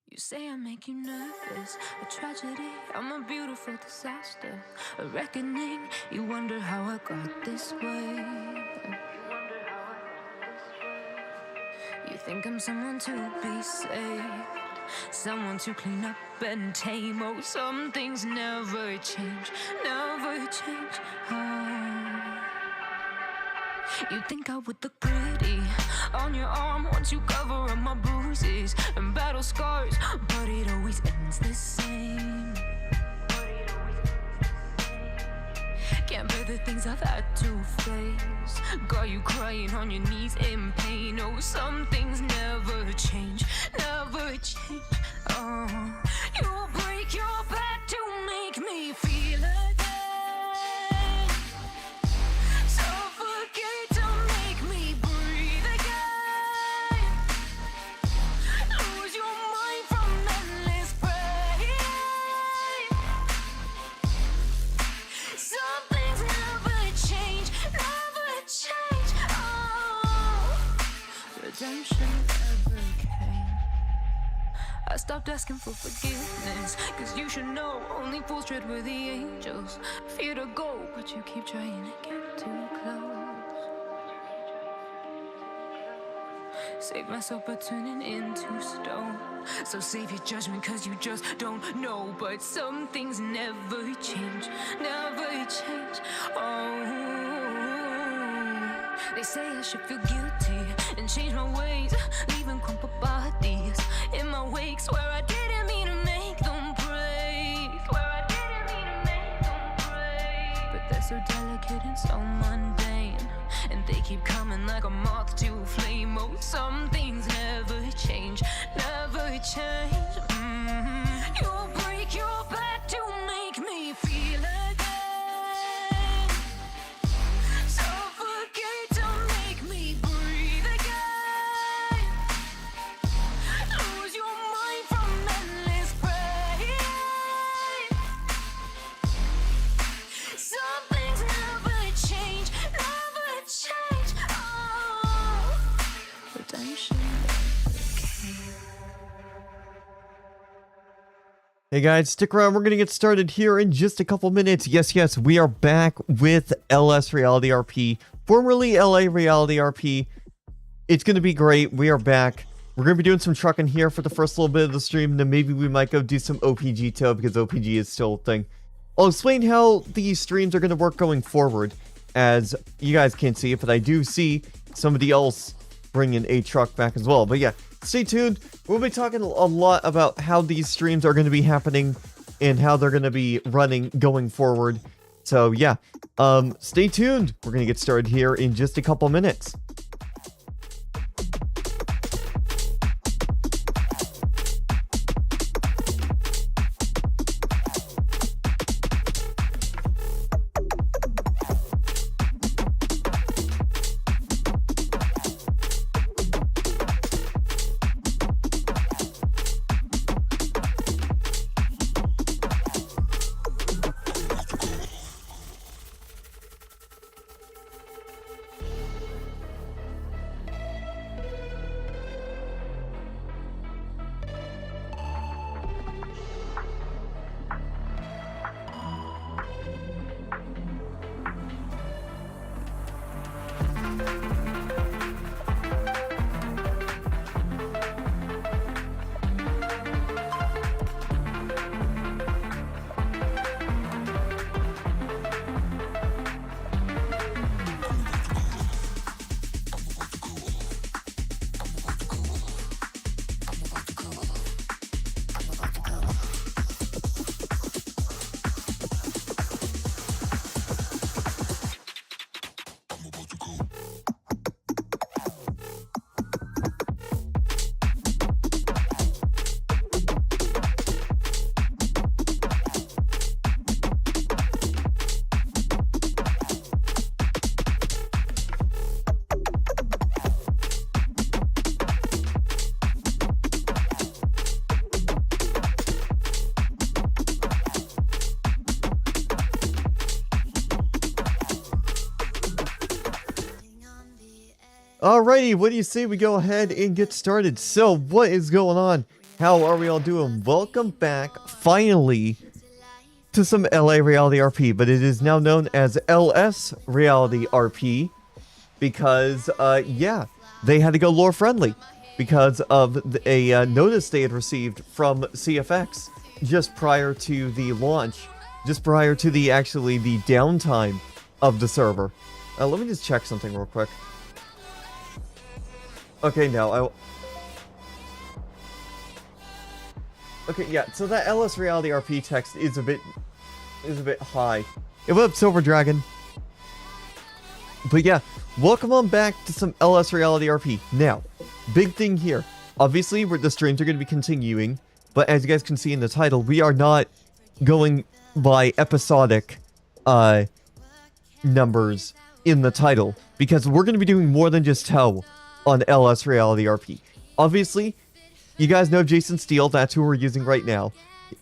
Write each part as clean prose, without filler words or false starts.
You say I make you nervous, a tragedy, I'm a beautiful disaster, a reckoning, you wonder how I got this way. You think I'm someone to be saved, someone to clean up and tame. Oh, some things never change, never change. Oh. You think I would look pretty on your arm once you cover up my bruises and battle scars, but it always ends the same. Can't bear the things I've had to face, got you crying on your knees in pain. Oh, some things never change, never change. Oh, you'll break your back to make me feel again, suffocate to make me breathe again, lose your mind from endless pain. Some things never change, never change. Oh, redemption never came. I stopped asking for forgiveness, cause you should know only fools tread where the angels fear to go, but you keep trying to get too close. Save myself by turning into stone, so save your judgment cause you just don't know. But some things never change, never change. Oh, they say I should feel guilty and change my ways, leaving crumpled bodies in my wake. Swear I didn't mean to make them break, swear I didn't mean to make them break. But they're so delicate and so mundane, and they keep coming like a moth to a flame. Oh, some things never change, never change. You'll break your back to make me feel again, suffocate to make me breathe again, lose your mind from endless pain. Some things never change, never change. Oh, redemption never came. Hey guys, stick around. We're going to get started here in just a couple minutes. Yes, we are back with LS Reality RP, formerly LA Reality RP. It's going to be great. We are back. We're going to be doing some trucking here for the first little bit of the stream. Then maybe we might go do some OPG tow because OPG is still a thing. I'll explain how these streams are going to work going forward, as you guys can't see it, but I do see somebody else bringing a truck back as well. But yeah, stay tuned. We'll be talking a lot about how these streams are going to be happening and how they're going to be running going forward. So yeah, stay tuned. We're going to get started here in just a couple minutes. Alrighty, what do you say we go ahead and get started? So, what is going on? How are we all doing? Welcome back, finally, to some LA Reality RP, but it is now known as LS Reality RP because, yeah, they had to go lore friendly because of a notice they had received from CFX just prior to the launch, just prior to the downtime of the server. Let me just check something real quick. Okay, now okay, yeah, so that LS Reality RP text is a bit high. It went up Silver Dragon. But yeah, welcome on back to some LS Reality RP. Now, big thing here. Obviously, the streams are going to be continuing, but as you guys can see in the title, we are not going by episodic numbers in the title, because we're going to be doing more than just Toe on LS Reality RP. Obviously, you guys know Jason Steele, that's who we're using right now.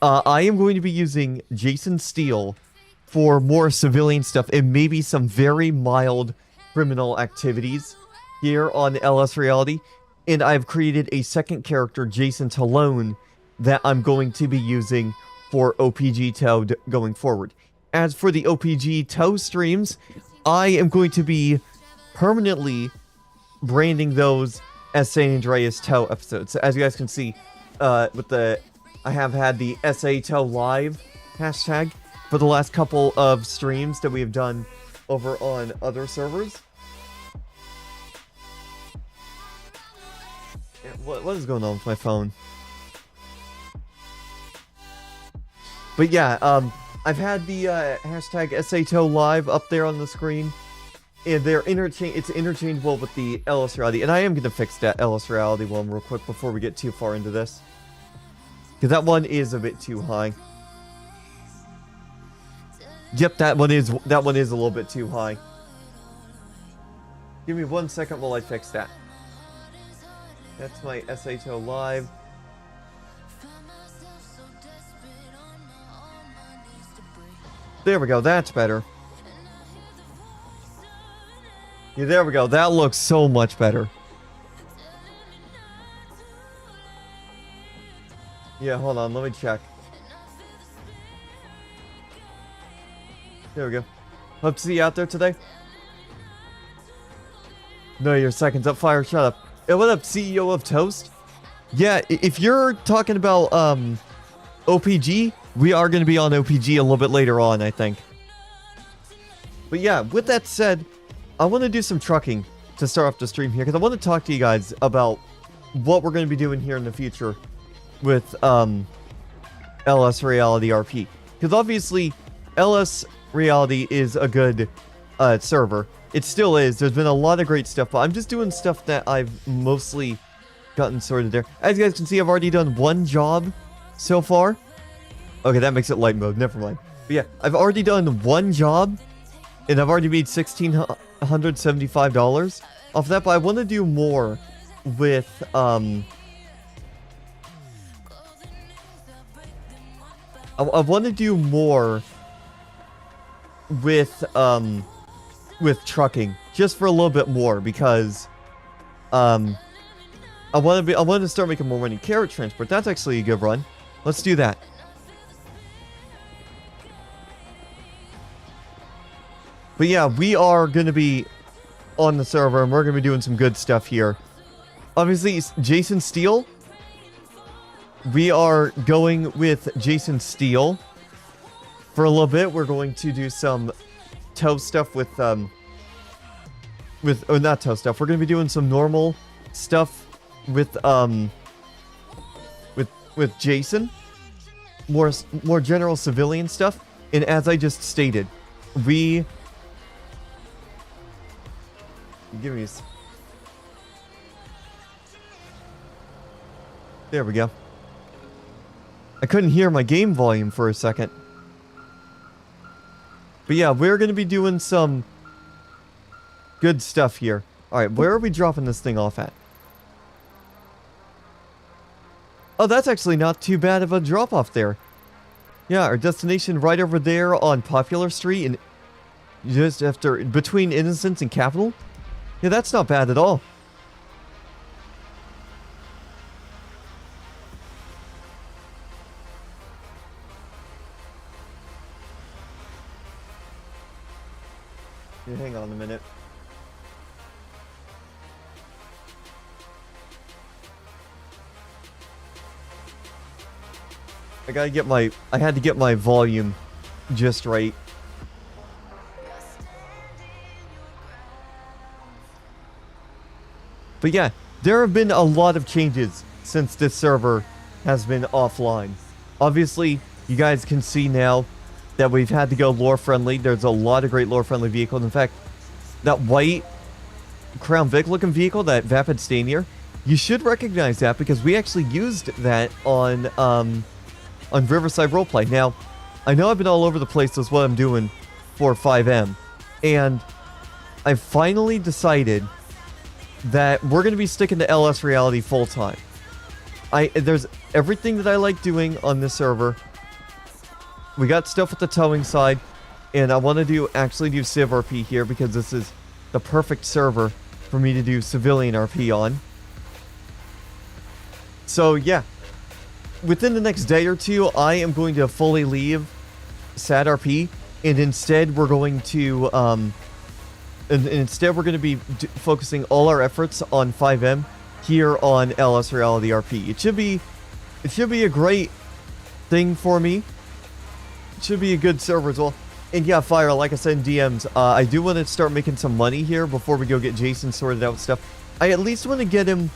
I am going to be using Jason Steele for more civilian stuff and maybe some very mild criminal activities here on LS Reality. And I've created a second character, Jason Talone, that I'm going to be using for OPG Toe going forward. As for the OPG Toe streams, I am going to be permanently branding those as San Andreas Toe episodes. So as you guys can see, I have had the SA Toe Live hashtag for the last couple of streams that we have done over on other servers. Yeah, what is going on with my phone? But yeah, I've had the hashtag SA Toe Live up there on the screen. And it's interchangeable with the LS Reality. And I am going to fix that LS Reality one real quick before we get too far into this. Because that one is a bit too high. Yep, that one is a little bit too high. Give me 1 second while I fix that. That's my SHO Live. There we go, that's better. Yeah, there we go. That looks so much better. Yeah, hold on. Let me check. There we go. Hope to see you out there today. No, your seconds up. Fire, shut up. Hey, what up, CEO of Toast? Yeah, if you're talking about OPG, we are going to be on OPG a little bit later on, I think. But yeah, with that said, I want to do some trucking to start off the stream here, because I want to talk to you guys about what we're going to be doing here in the future with LS Reality RP. Because obviously, LS Reality is a good server. It still is. There's been a lot of great stuff, but I'm just doing stuff that I've mostly gotten sorted there. As you guys can see, I've already done one job so far. Okay, that makes it light mode. Never mind. But yeah, I've already done one job, and I've already made $1,675 off that, but I want to do more with, I want to do more with trucking, just for a little bit more, because, I want to start making more money. Carrot transport, that's actually a good run. Let's do that. But yeah, we are going to be on the server, and we're going to be doing some good stuff here. Obviously, Jason Steele. We are going with Jason Steele for a little bit. We're going to do some Toe stuff with not Toe stuff. We're going to be doing some normal stuff with Jason. More general civilian stuff. And as I just stated, we... Give me... There we go. I couldn't hear my game volume for a second. But yeah, we're going to be doing some good stuff here. Alright, where are we dropping this thing off at? Oh, that's actually not too bad of a drop-off there. Yeah, our destination right over there on Popular Street, and just after, between Innocence and Capitol. Yeah, that's not bad at all. Yeah, hang on a minute. I had to get my volume just right. But yeah, there have been a lot of changes since this server has been offline. Obviously, you guys can see now that we've had to go lore-friendly. There's a lot of great lore-friendly vehicles. In fact, that white Crown Vic looking vehicle, that Vapid Stanier, you should recognize that because we actually used that on Riverside Roleplay. Now, I know I've been all over the place with what I'm doing for 5M, and I finally decided that we're going to be sticking to LS Reality full-time. There's everything that I like doing on this server. We got stuff with the towing side, and I want to actually do Civ RP here because this is the perfect server for me to do civilian RP on. So yeah, within the next day or two, I am going to fully leave SAD RP, and instead we're going to be focusing all our efforts on 5M here on LS Reality RP. It should be a great thing for me. It should be a good server as well. And yeah, Fire, like I said in DMs, I do want to start making some money here before we go get Jason sorted out with stuff. I at least want to get him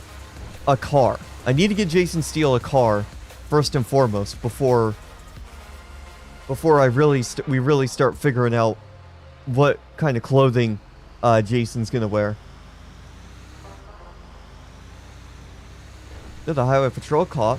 a car. I need to get Jason Steele a car first and foremost before we really start figuring out what kind of clothing Jason's gonna wear. They're the highway patrol cop.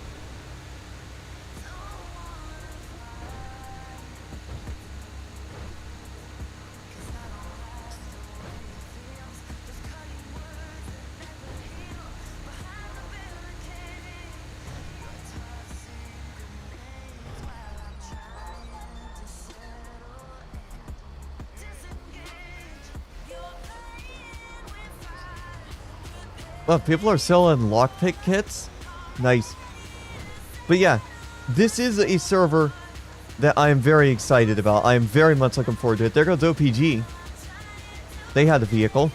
Oh, people are selling lockpick kits? Nice. But yeah, this is a server that I am very excited about. I am very much looking forward to it. There goes OPG. They had a vehicle.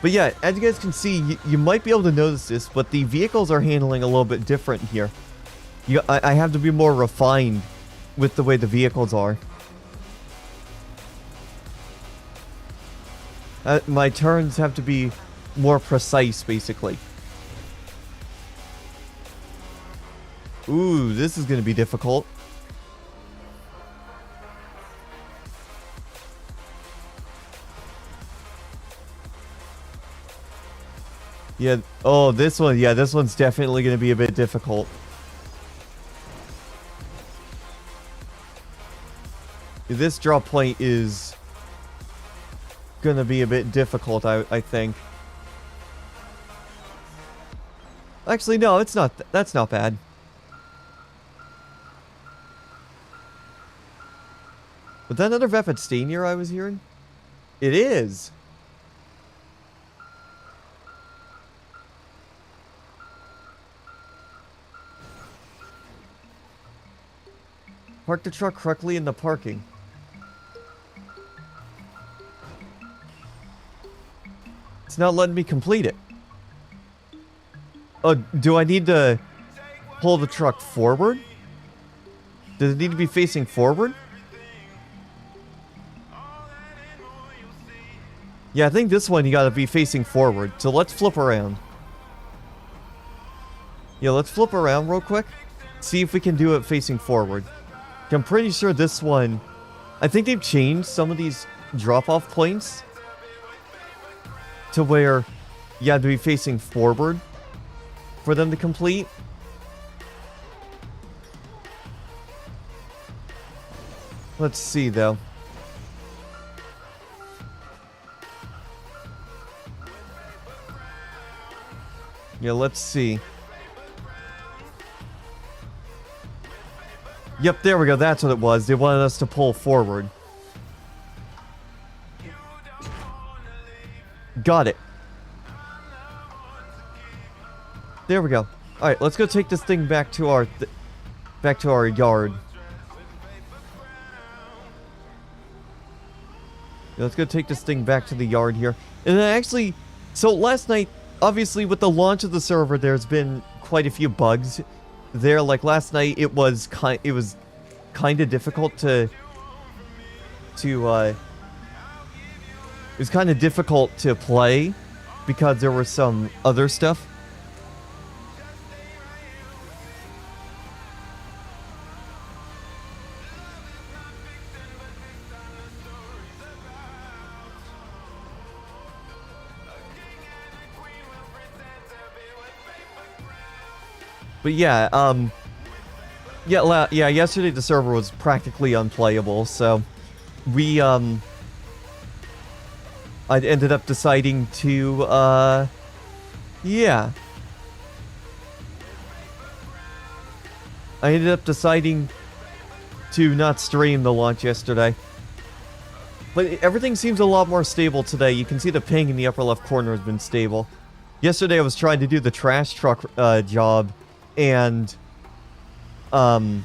But yeah, as you guys can see, you might be able to notice this, but the vehicles are handling a little bit different here. I have to be more refined with the way the vehicles are. My turns have to be more precise, basically. Ooh, this is going to be difficult. Yeah, oh, this one, yeah, this one's definitely going to be a bit difficult. This drop point is gonna be a bit difficult, I think. Actually, no, it's not. That's not bad. Was that another Vapid Stanier I was hearing? It is. Park the truck correctly in the parking. It's not letting me complete it. Oh, do I need to pull the truck forward? Does it need to be facing forward? Yeah, I think this one you gotta be facing forward. So let's flip around. Yeah, let's flip around real quick. See if we can do it facing forward. I'm pretty sure this one... I think they've changed some of these drop-off points to where you have to be facing forward for them to complete. Let's see, though. Yeah, let's see. Yep, there we go. That's what it was. They wanted us to pull forward. Got it. There we go. Alright, let's go take this thing back to our yard. Let's go take this thing back to the yard here. And then actually, so last night, obviously with the launch of the server, there's been quite a few bugs there. Like last night, it was kind of difficult to play because there was some other stuff. But yeah, yesterday the server was practically unplayable, so we, I ended up deciding to, yeah. I ended up deciding to not stream the launch yesterday. But everything seems a lot more stable today. You can see the ping in the upper left corner has been stable. Yesterday I was trying to do the trash truck, job, and the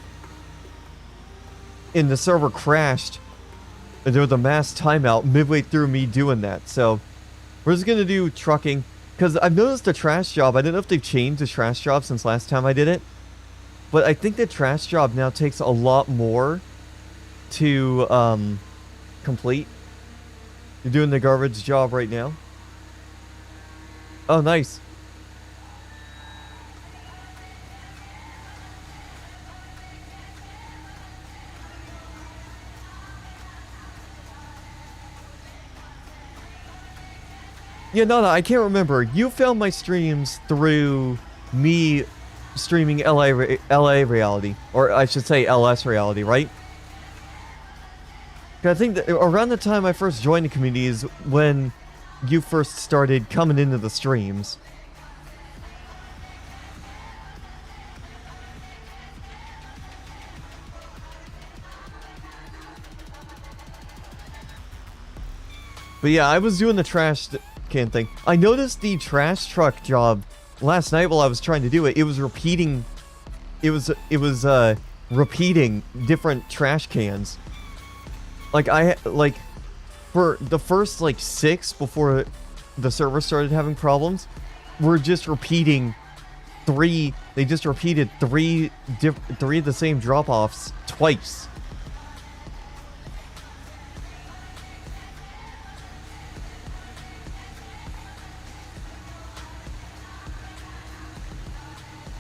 server crashed, and there was a mass timeout midway through me doing that. So we're just gonna do trucking, because I've noticed the trash job, I don't know if they've changed the trash job since last time I did it, but I think the trash job now takes a lot more to complete. You're doing the garbage job right now. Oh, nice. Yeah, no, I can't remember. You found my streams through me streaming LA Reality. Or I should say LS Reality, right? I think that around the time I first joined the community is when you first started coming into the streams. But yeah, I was doing the trash can thing. I noticed the trash truck job last night while I was trying to do it. It was repeating. It was repeating different trash cans. Like for the first like 6 before the server started having problems, we're just repeating 3. They just repeated 3 of the same drop-offs twice.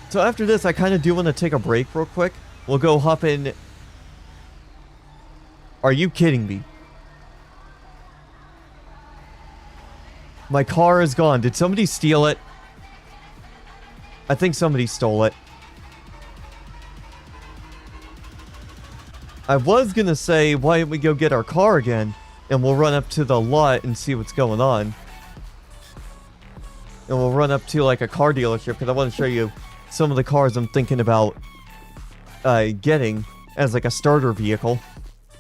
So after this, I kind of do want to take a break real quick. We'll go hop in. Are you kidding me? My car is gone. Did somebody steal it? I think somebody stole it. I was gonna say, why don't we go get our car again? And we'll run up to the lot and see what's going on. And we'll run up to like a car dealership because I want to show you some of the cars I'm thinking about getting as like a starter vehicle.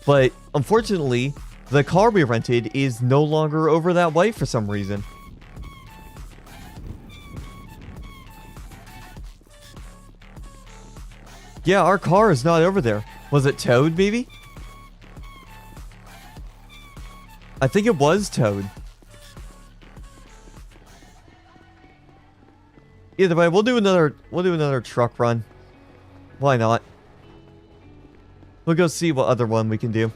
But unfortunately, the car we rented is no longer over that way for some reason. Yeah, our car is not over there. Was it towed, maybe? I think it was towed. Either way, we'll do another truck run. Why not? We'll go see what other one we can do.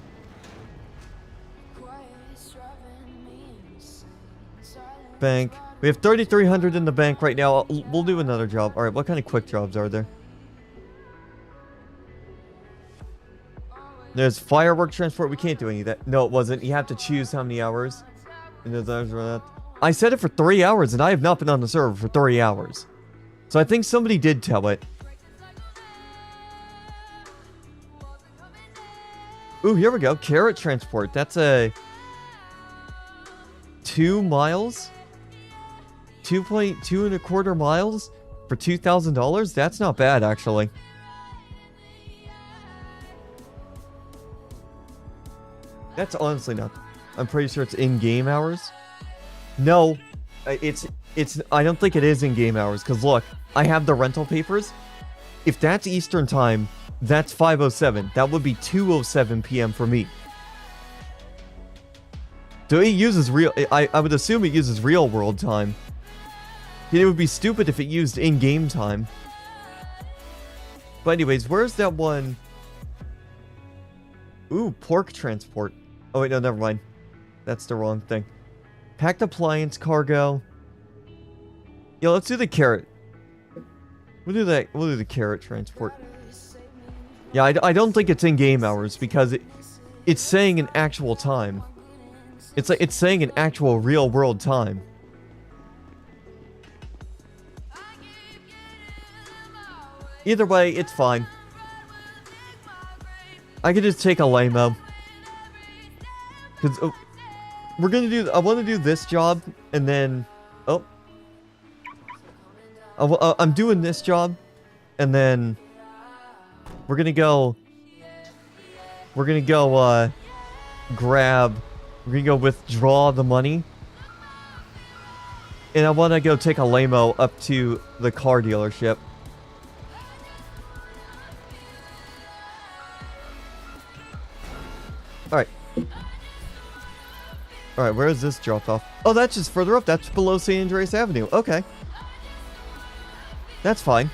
Bank. We have 3,300 in the bank right now. We'll do another job. Alright, what kind of quick jobs are there? There's firework transport. We can't do any of that. No, it wasn't. You have to choose how many hours. And those hours run out. I set it for 3 hours, and I have not been on the server for 3 hours. So I think somebody did tell it. Ooh, here we go. Carrot transport. That's a 2 miles? 2.2 and a quarter miles for $2,000? That's not bad, actually. That's honestly not. I'm pretty sure it's in-game hours. No, it's I don't think it is in game hours, because look, I have the rental papers. If that's Eastern time, that's 5:07. That would be 2:07 p.m. for me. So it uses real, I would assume it uses real world time. It would be stupid if it used in-game time. But anyways, where's that one? Ooh, pork transport. Oh wait, no, never mind. That's the wrong thing. Packed appliance cargo. Yeah, let's do the carrot. We'll do that. We'll do the carrot transport. Yeah, I don't think it's in game hours because it's saying an actual time. It's like it's saying an actual real world time. Either way, it's fine. I could just take a lame-o. Cause we're gonna do. I want to do this job and then. Oh. I'm doing this job, and then we're gonna go. We're gonna go grab. We're gonna go withdraw the money, and I want to go take a lame-o up to the car dealership. All right. All right, where is this dropped off? Oh, that's just further up. That's below San Andreas Avenue. Okay. That's fine.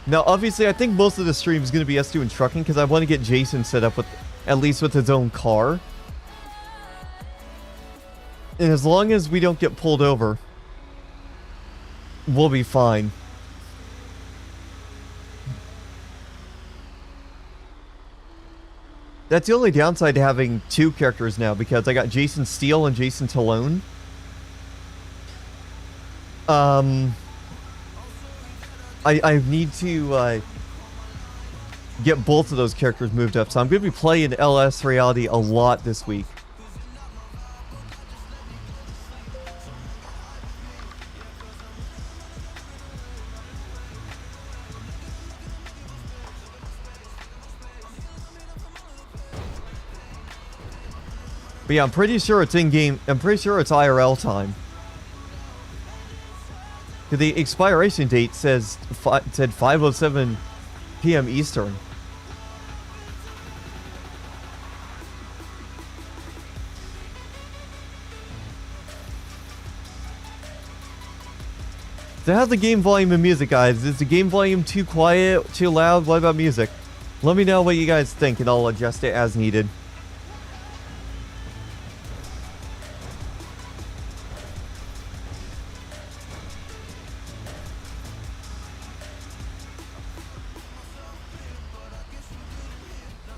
Now, obviously, I think most of the stream is going to be us doing trucking because I want to get Jason set up with, at least with his own car. And as long as we don't get pulled over, we'll be fine. That's the only downside to having two characters now, because I got Jason Steele and Jason Talone. I need to get both of those characters moved up, so I'm going to be playing LS Reality a lot this week. But yeah, I'm pretty sure it's in-game. I'm pretty sure it's IRL time. The expiration date said 5:07 p.m. Eastern. So how's the game volume and music, guys? Is the game volume too quiet, too loud? What about music? Let me know what you guys think, and I'll adjust it as needed.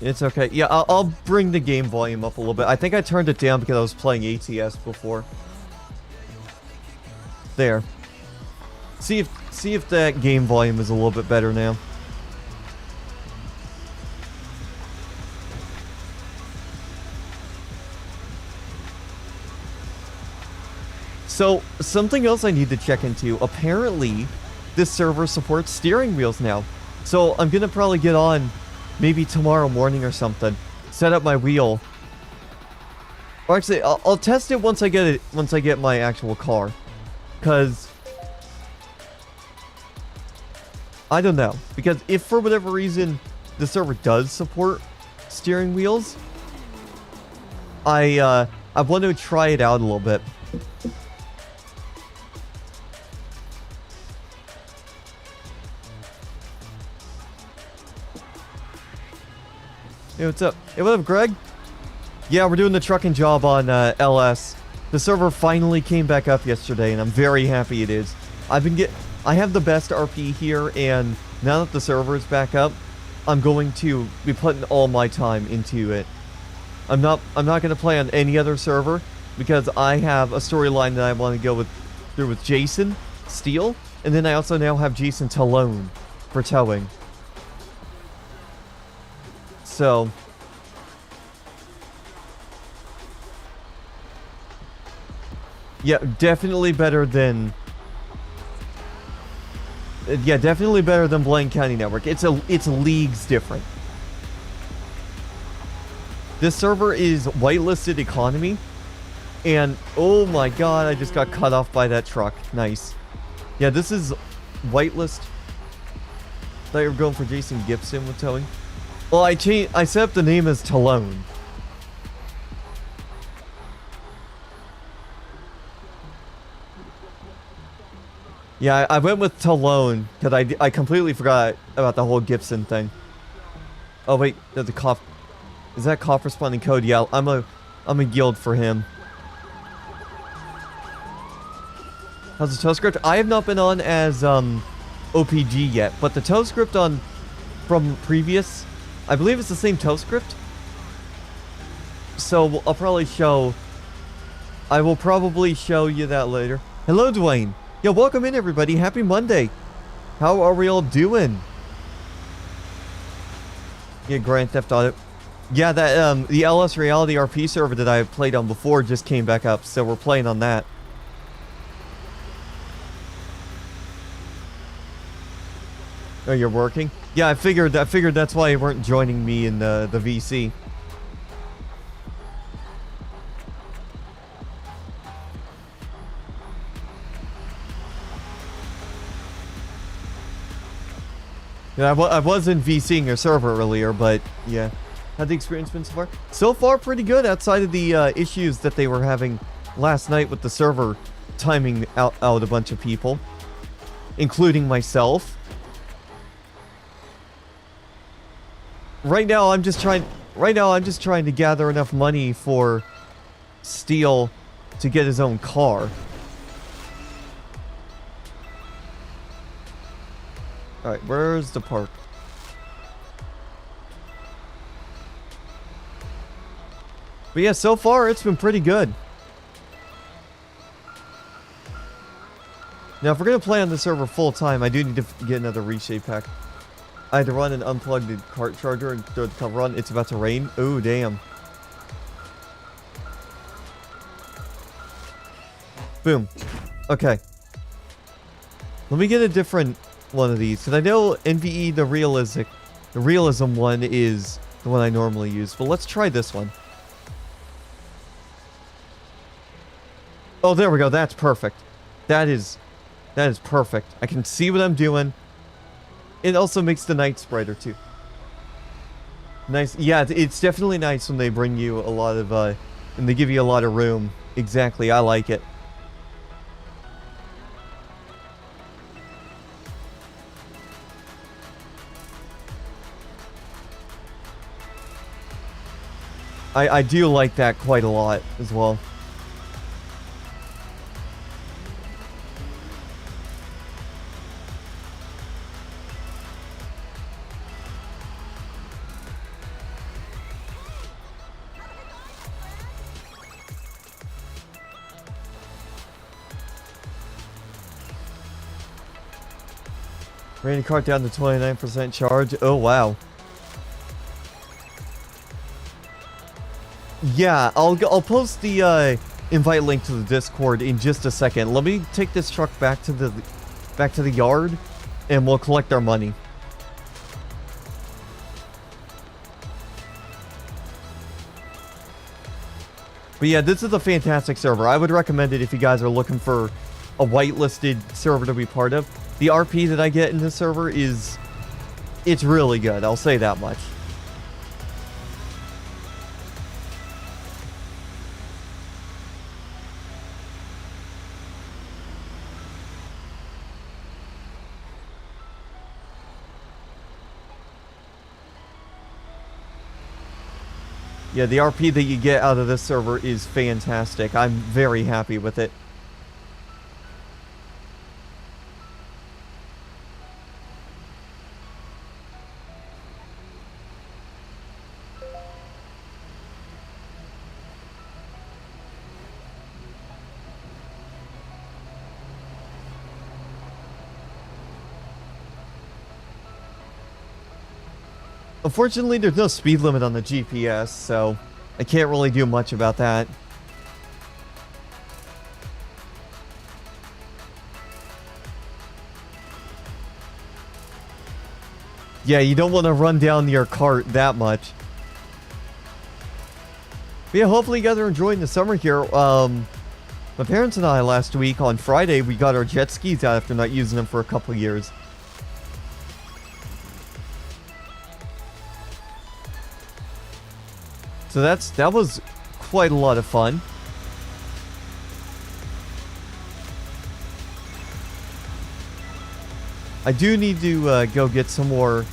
It's okay. Yeah, I'll bring the game volume up a little bit. I think I turned it down because I was playing ATS before. There. See if that game volume is a little bit better now. So, something else I need to check into. Apparently, this server supports steering wheels now. So, I'm gonna probably get on maybe tomorrow morning or something. Set up my wheel. Or actually, I'll test it once I get my actual car. Cause I don't know. Because if for whatever reason the server does support steering wheels, I want to try it out a little bit. Hey, what's up? Hey, what up, Greg? Yeah, we're doing the trucking job on LS. The server finally came back up yesterday, and I'm very happy it is. I have the best RP here, and now that the server is back up, I'm going to be putting all my time into it. I'm not going to play on any other server because I have a storyline that I want to go through with Jason Steele, and then I also now have Jason Talone for towing. So, yeah, definitely better than. Yeah, definitely better than Blaine County Network. It's leagues different. This server is whitelisted economy, And, oh my god, I just got cut off by that truck. Nice. Yeah, this is whitelist. Thought you were going for Jason Gibson with towing. Well, I set up the name as Talone. Yeah, I went with Talone because I completely forgot about the whole Gibson thing. Oh wait, there's a cough. Is that cough responding code? Yeah, I'm a guild for him. How's the tow script? I have not been on as OPG yet, but the tow script from previous, I believe it's the same tow script. So I will probably show you that later. Hello, Dwayne. Yo, welcome in, everybody. Happy Monday. How are we all doing? Yeah, Grand Theft Auto. Yeah, that the LS Reality RP server that I played on before just came back up, so we're playing on that. Oh, you're working? Yeah, I figured that's why you weren't joining me in the VC. Yeah, I was in VCing your server earlier, but yeah. How'd the experience been so far? So far, pretty good, outside of the issues that they were having last night with the server timing out a bunch of people, including myself. Right now, I'm just trying to gather enough money for Steel to get his own car. Alright, where's the park? But yeah, so far it's been pretty good. Now, if we're gonna play on the server full time, I do need to get another reshape pack. I had to run and unplug the cart charger and throw the cover on. It's about to rain. Oh, damn. Boom. Okay. Let me get a different one of these, because I know NVE, the realism one is the one I normally use, but let's try this one. Oh, there we go. That's perfect. That is perfect. I can see what I'm doing. It also makes the nights brighter too. Nice. Yeah, it's definitely nice when they bring you a lot of, and they give you a lot of room. Exactly. I like it. I do like that quite a lot as well. Ran the cart down to 29% charge. Oh, wow. Yeah, I'll post the invite link to the Discord in just a second. Let me take this truck back to the yard, and we'll collect our money. But yeah, this is a fantastic server. I would recommend it if you guys are looking for a whitelisted server to be part of. The RP that I get in this server it's really good. I'll say that much. Yeah, the RP that you get out of this server is fantastic. I'm very happy with it. Unfortunately, there's no speed limit on the GPS, so I can't really do much about that. Yeah, you don't want to run down your cart that much. But yeah, hopefully you guys are enjoying the summer here. My parents and I last week on Friday, we got our jet skis out after not using them for a couple years. So that was quite a lot of fun. I do need to go get some more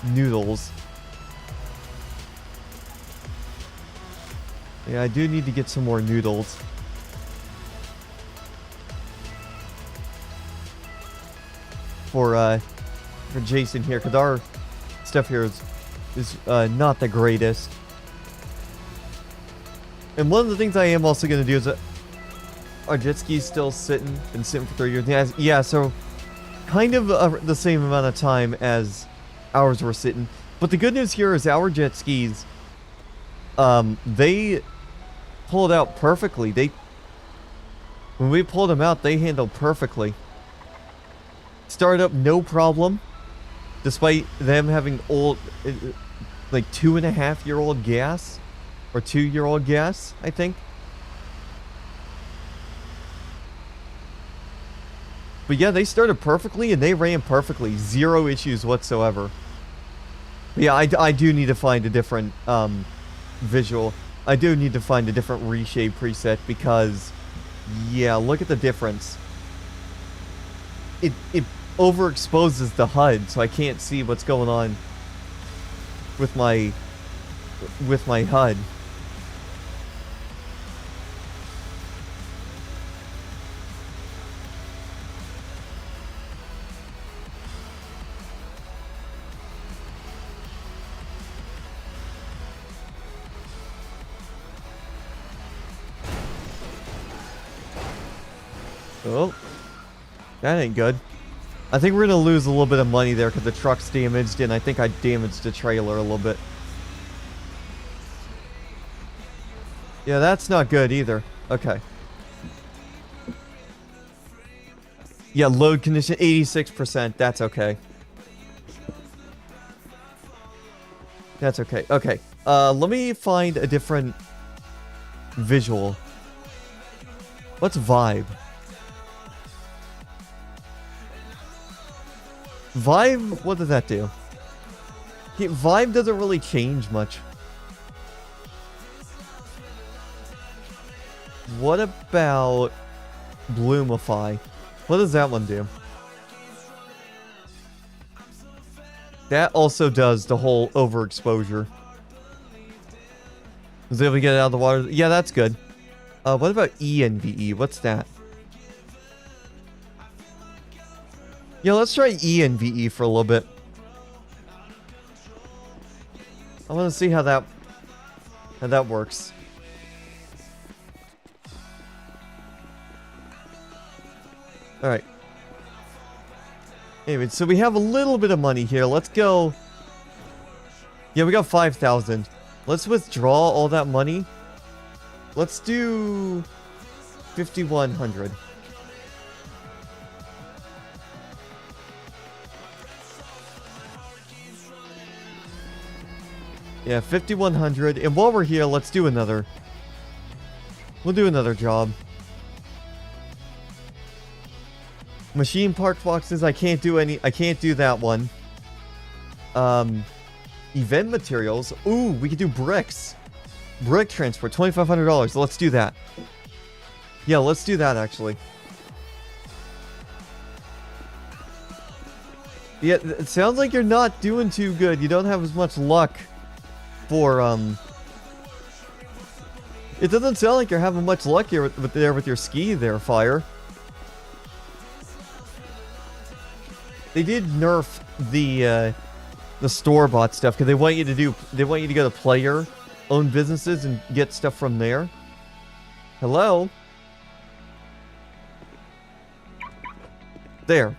noodles. Yeah, I do need to get some more noodles. For Jason here, because our stuff here is not the greatest. And one of the things I am also going to do is our jet ski's still been sitting for 3 years. Yeah, so kind of the same amount of time as ours were sitting. But the good news here is our jet skis, they pulled out perfectly. When we pulled them out, they handled perfectly. Started up no problem, despite them having old, like 2.5-year-old gas, or 2-year-old gas, I think. But yeah, they started perfectly and they ran perfectly, 0 issues whatsoever. But yeah, I do need to find a different visual. I do need to find a different reshape preset because, yeah, look at the difference. It overexposes the HUD, so I can't see what's going on with my HUD. Oh, that ain't good. I think we're gonna lose a little bit of money there because the truck's damaged, and I think I damaged the trailer a little bit. Yeah, that's not good either. Okay. Yeah, load condition 86%. That's okay. That's okay. Okay. Let me find a different visual. What's vibe? Vibe, what does that do? Vibe doesn't really change much. What about Bloomify? What does that one do? That also does the whole overexposure. Was able to get it out of the water? Yeah, that's good. What about ENVE? What's that? Yeah, let's try ENVE for a little bit. I want to see how that works. All right. Anyway, so we have a little bit of money here. Let's go. Yeah, we got 5,000. Let's withdraw all that money. Let's do 5,100. Yeah, 5,100. And while we're here, let's do another. We'll do another job. Machine part boxes, I can't do that one. Event materials. Ooh, we could do bricks. Brick transport, $2,500. Let's do that. Yeah, let's do that actually. Yeah, it sounds like you're not doing too good. You don't have as much luck for it doesn't sound like you're having much luck here with your ski there, Fire. They did nerf the store-bought stuff because they want you to go to player-owned businesses and get stuff from there. Hello? There.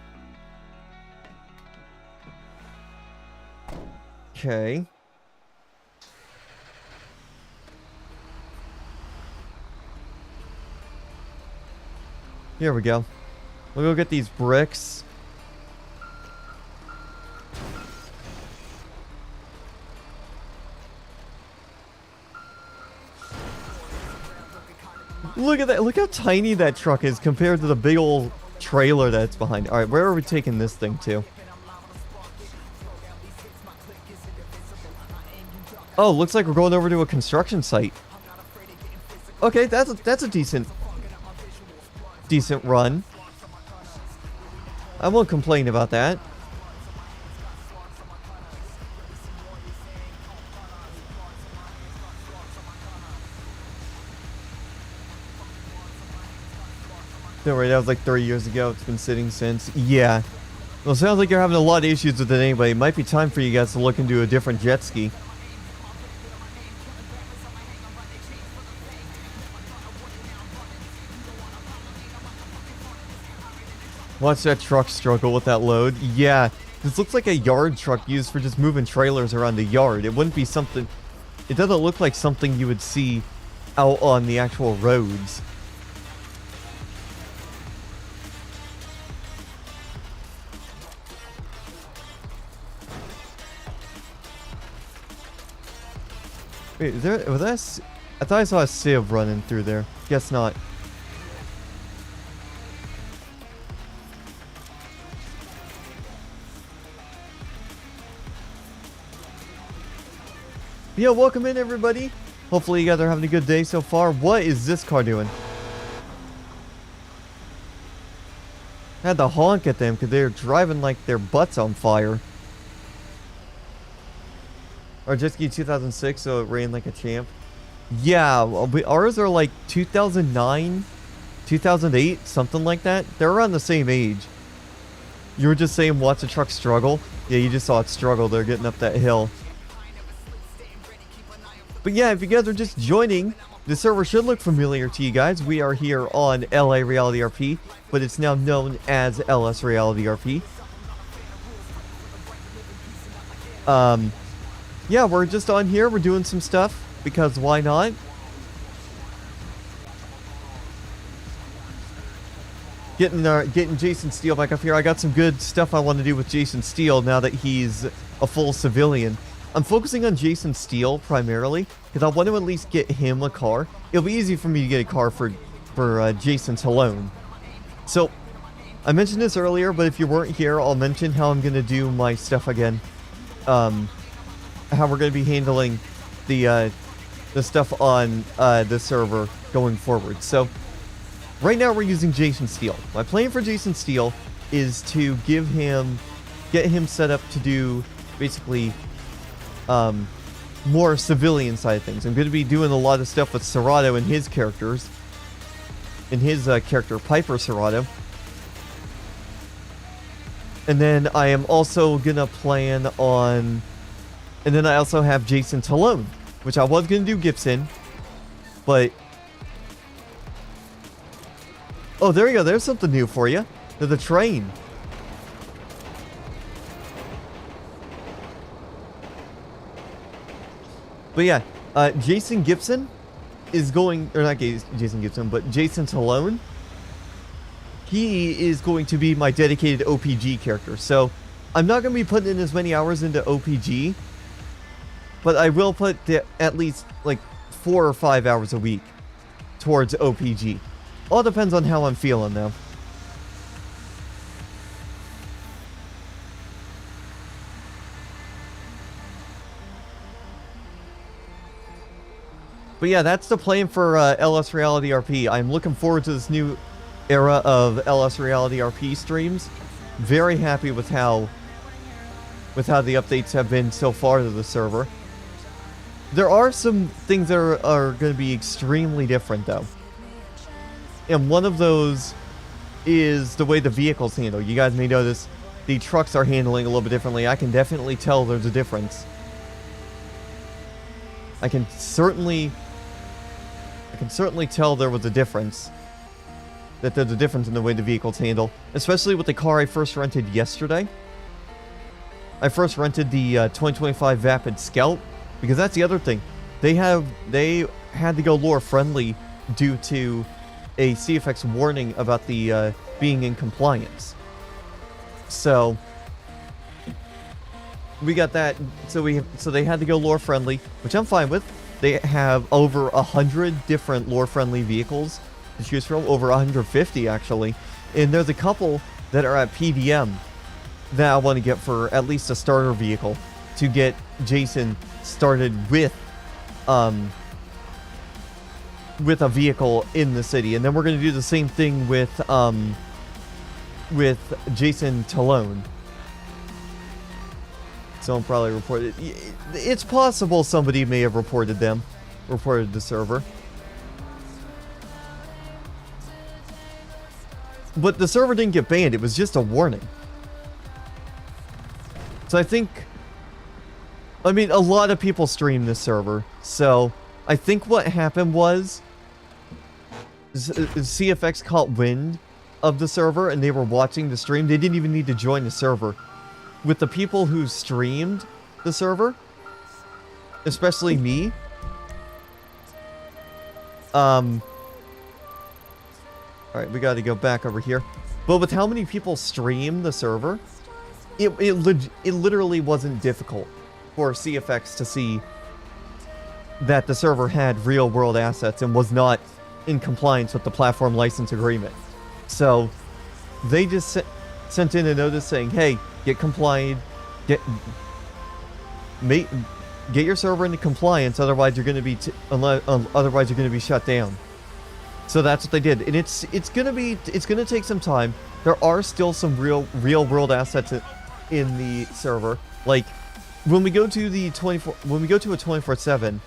Okay. Here we go. We'll go get these bricks. Look at that. Look how tiny that truck is compared to the big old trailer that's behind. All right, where are we taking this thing to? Oh, looks like we're going over to a construction site. Okay, that's a decent run. I won't complain about that. Don't worry, that was like 3 years ago. It's been sitting since. Yeah. Well, it sounds like you're having a lot of issues with it anyway. It might be time for you guys to look into a different jet ski. Watch that truck struggle with that load. Yeah, this looks like a yard truck used for just moving trailers around the yard. It wouldn't be something... It doesn't look like something you would see out on the actual roads. Wait, is there... Was that I thought I saw a sieve running through there. Guess not. Yeah, welcome in everybody. Hopefully you guys are having a good day so far. What is this car doing? I had to honk at them because they're driving like their butts on fire. Our jet ski 2006, so it ran like a champ. Yeah, ours are like 2009, 2008, something like that. They're around the same age. You were just saying watch the truck struggle. Yeah, you just saw it struggle. They're getting up that hill. But yeah, if you guys are just joining, the server should look familiar to you guys. We are here on LA Reality RP, but it's now known as LS Reality RP. Yeah, we're just on here. We're doing some stuff because why not? Getting Jason Steele back up here. I got some good stuff I want to do with Jason Steele now that he's a full civilian. I'm focusing on Jason Steele primarily because I want to at least get him a car. It'll be easy for me to get a car for Jason Talone. So, I mentioned this earlier, but if you weren't here, I'll mention how I'm going to do my stuff again. How we're going to be handling the stuff on the server going forward. So, right now we're using Jason Steele. My plan for Jason Steele is to get him set up to do basically more civilian side of things. I'm going to be doing a lot of stuff with Serato and his characters. And his character, Piper Serato. And then I am also going to plan on... And then I also have Jason Talone, which I was going to do Gibson. But... Oh, there you go. There's something new for you. The train. But yeah, Jason Gibson is going, or not Jason Gibson, but Jason Talone. He is going to be my dedicated OPG character. So I'm not going to be putting in as many hours into OPG, but I will put at least like 4 or 5 hours a week towards OPG. All depends on how I'm feeling though. But yeah, that's the plan for LS Reality RP. I'm looking forward to this new era of LS Reality RP streams. Very happy with how the updates have been so far to the server. There are some things that are going to be extremely different though. And one of those is the way the vehicles handle. You guys may notice the trucks are handling a little bit differently. I can definitely tell there's a difference. I can certainly tell there was a difference. That there's a difference in the way the vehicles handle. Especially with the car I first rented yesterday. I first rented the 2025 Vapid Scout. Because that's the other thing. They had to go lore friendly due to a CFX warning about the being in compliance. So we got that. So they had to go lore friendly, which I'm fine with. They have over 100 different lore-friendly vehicles to choose from, over 150 actually. And there's a couple that are at PDM that I want to get for at least a starter vehicle to get Jason started with a vehicle in the city. And then we're going to do the same thing with Jason Talone. Someone probably reported. It's possible somebody may have reported the server. But the server didn't get banned, it was just a warning. So I mean, a lot of people stream this server. So I think what happened was CFX caught wind of the server and they were watching the stream. They didn't even need to join the server. With the people who streamed the server, especially me, alright, we gotta go back over here. But with how many people stream the server, it literally wasn't difficult for CFX to see that the server had real world assets and was not in compliance with the platform license agreement. So they just sent in a notice saying, hey, get compliant, get your server into compliance, otherwise you're going to be otherwise you're going to be shut down. So that's what they did, and it's going to take some time. There are still some real world assets in the server. Like when we go to a 24/7.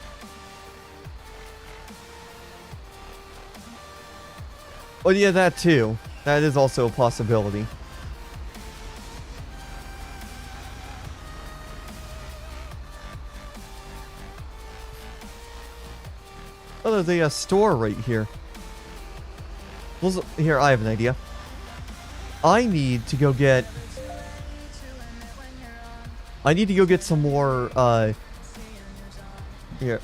Oh yeah, that too. That is also a possibility. Oh, there's a store right here. Well, here, I have an idea. I need to go get some more, here.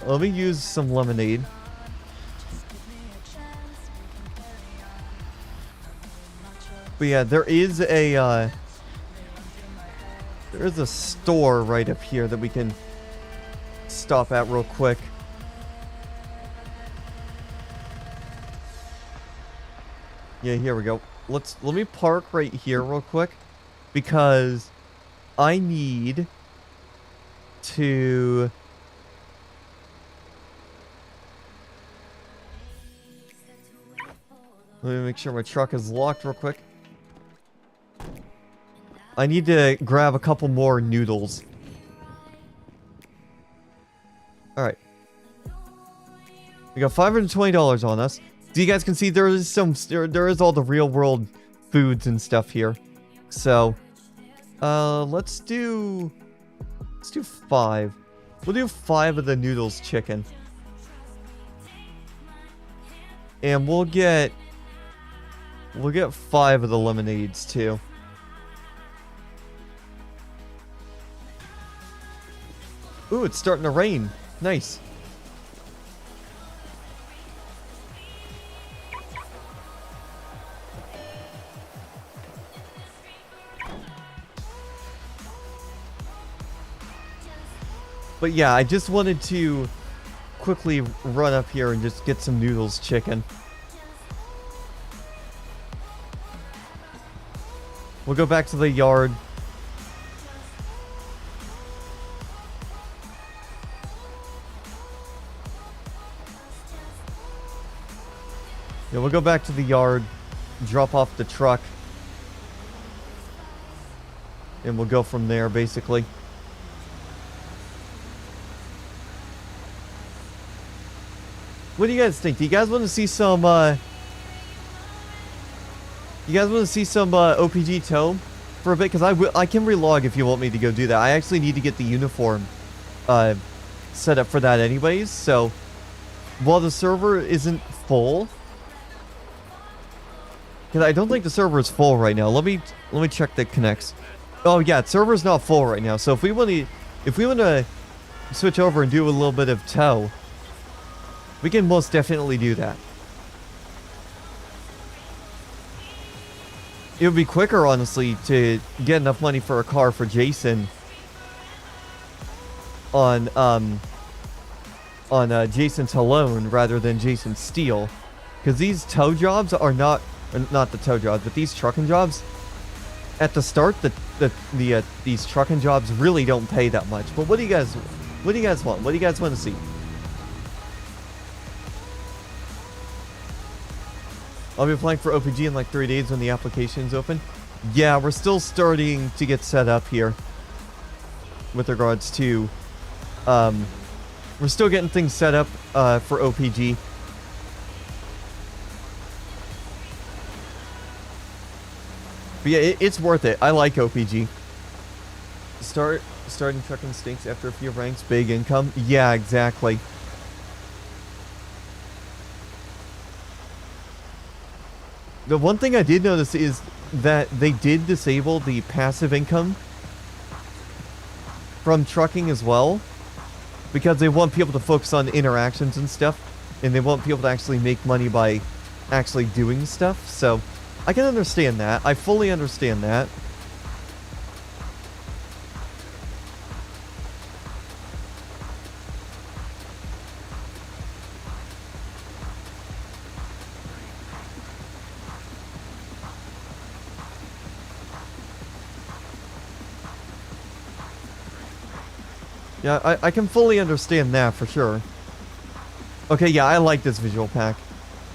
Let me use some lemonade. But yeah, there is a store right up here that we can stop at real quick. Yeah, here we go. Let me park right here real quick because I need to let me make sure my truck is locked real quick. I need to grab a couple more noodles. Alright. We got $520 on us. So you guys can see there is all the real world foods and stuff here. So let's do 5. We'll do 5 of the noodles chicken. And we'll get 5 of the lemonades too. Ooh, it's starting to rain. Nice. But yeah, I just wanted to quickly run up here and just get some noodles chicken. We'll go back to the yard. Yeah, we'll go back to the yard, drop off the truck, and we'll go from there, basically. What do you guys think? Do you guys want to see some, OPG Tome for a bit? Because I can relog if you want me to go do that. I actually need to get the uniform, set up for that anyways, so while the server isn't full, because I don't think the server is full right now. Let me check the connects. Oh yeah, server's not full right now. So if we want to switch over and do a little bit of tow, we can most definitely do that. It would be quicker, honestly, to get enough money for a car for Jason on Jason Talone rather than Jason Steele, because these tow jobs are not the tow jobs, but these trucking jobs. At the start, these trucking jobs really don't pay that much. But what do you guys want? What do you guys want to see? I'll be applying for OPG in like 3 days when the application's open. Yeah, we're still starting to get set up here. With regards to, we're still getting things set up for OPG. But yeah, it's worth it. I like OPG. Starting trucking stinks after a few ranks, big income. Yeah, exactly. The one thing I did notice is that they did disable the passive income from trucking as well, because they want people to focus on interactions and stuff, and they want people to actually make money by actually doing stuff. So I can understand that. I fully understand that. Yeah, I can fully understand that for sure. Okay, yeah, I like this visual pack.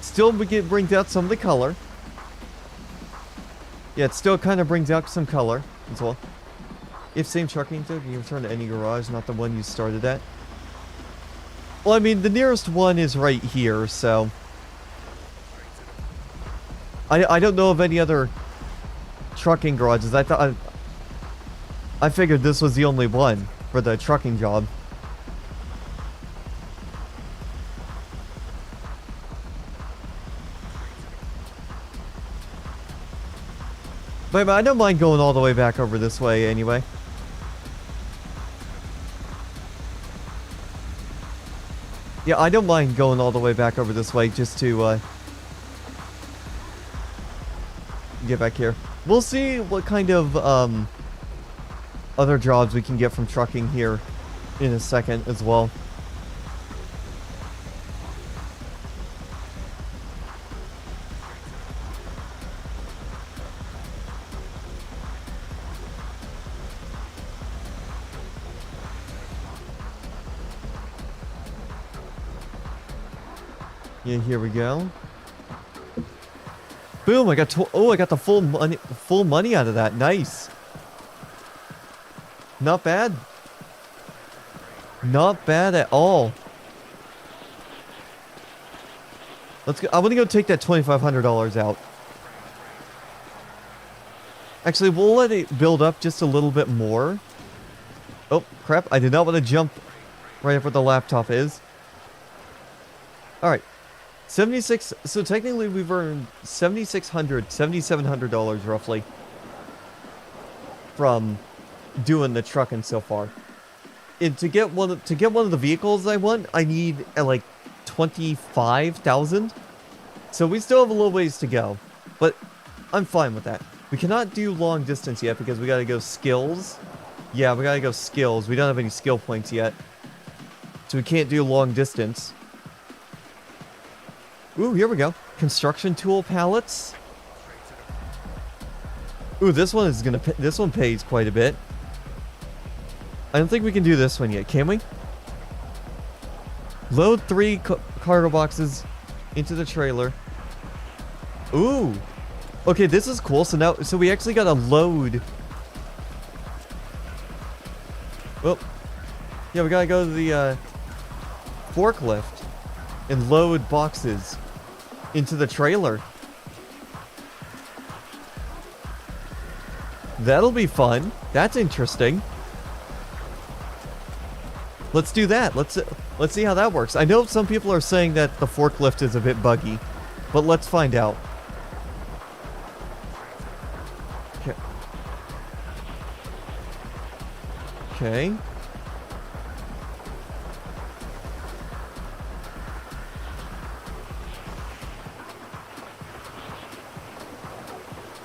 Still brings out some of the color. Yeah, it still kind of brings out some color as well. If same trucking took, you can return to any garage, not the one you started at. Well, I mean, the nearest one is right here, so... I don't know of any other trucking garages. I figured this was the only one for the trucking job. But I don't mind going all the way back over this way anyway. Yeah, I don't mind going all the way back over this way just to get back here. We'll see what kind of other jobs we can get from trucking here in a second as well. Yeah, here we go. Boom! I got the full money out of that. Nice. Not bad. Not bad at all. Let's go. I want to go take that $2,500 out. Actually, we'll let it build up just a little bit more. Oh, crap. I did not want to jump right up where the laptop is. Alright. 76. So technically we've earned $7,700 roughly from doing the trucking so far. And to get one of the vehicles I want, I need like 25,000. So we still have a little ways to go, but I'm fine with that. We cannot do long distance yet because we gotta go skills. Yeah, we gotta go skills. We don't have any skill points yet, so we can't do long distance. Ooh, here we go. Construction tool pallets. Ooh, this one pays quite a bit. I don't think we can do this one yet, can we? Load 3 cargo boxes into the trailer. Ooh. Okay, this is cool. So we actually got to load. Oh. Yeah, we got to go to the forklift and load boxes into the trailer. That'll be fun. That's interesting. Let's do that. Let's see how that works. I know some people are saying that the forklift is a bit buggy, but let's find out. Okay. Okay.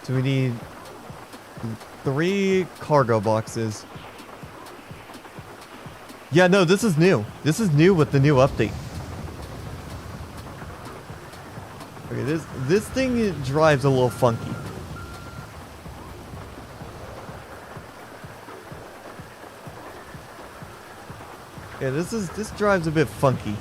So we need 3 cargo boxes. Yeah, no, this is new. This is new with the new update. Okay, this thing drives a little funky. Yeah, this drives a bit funky.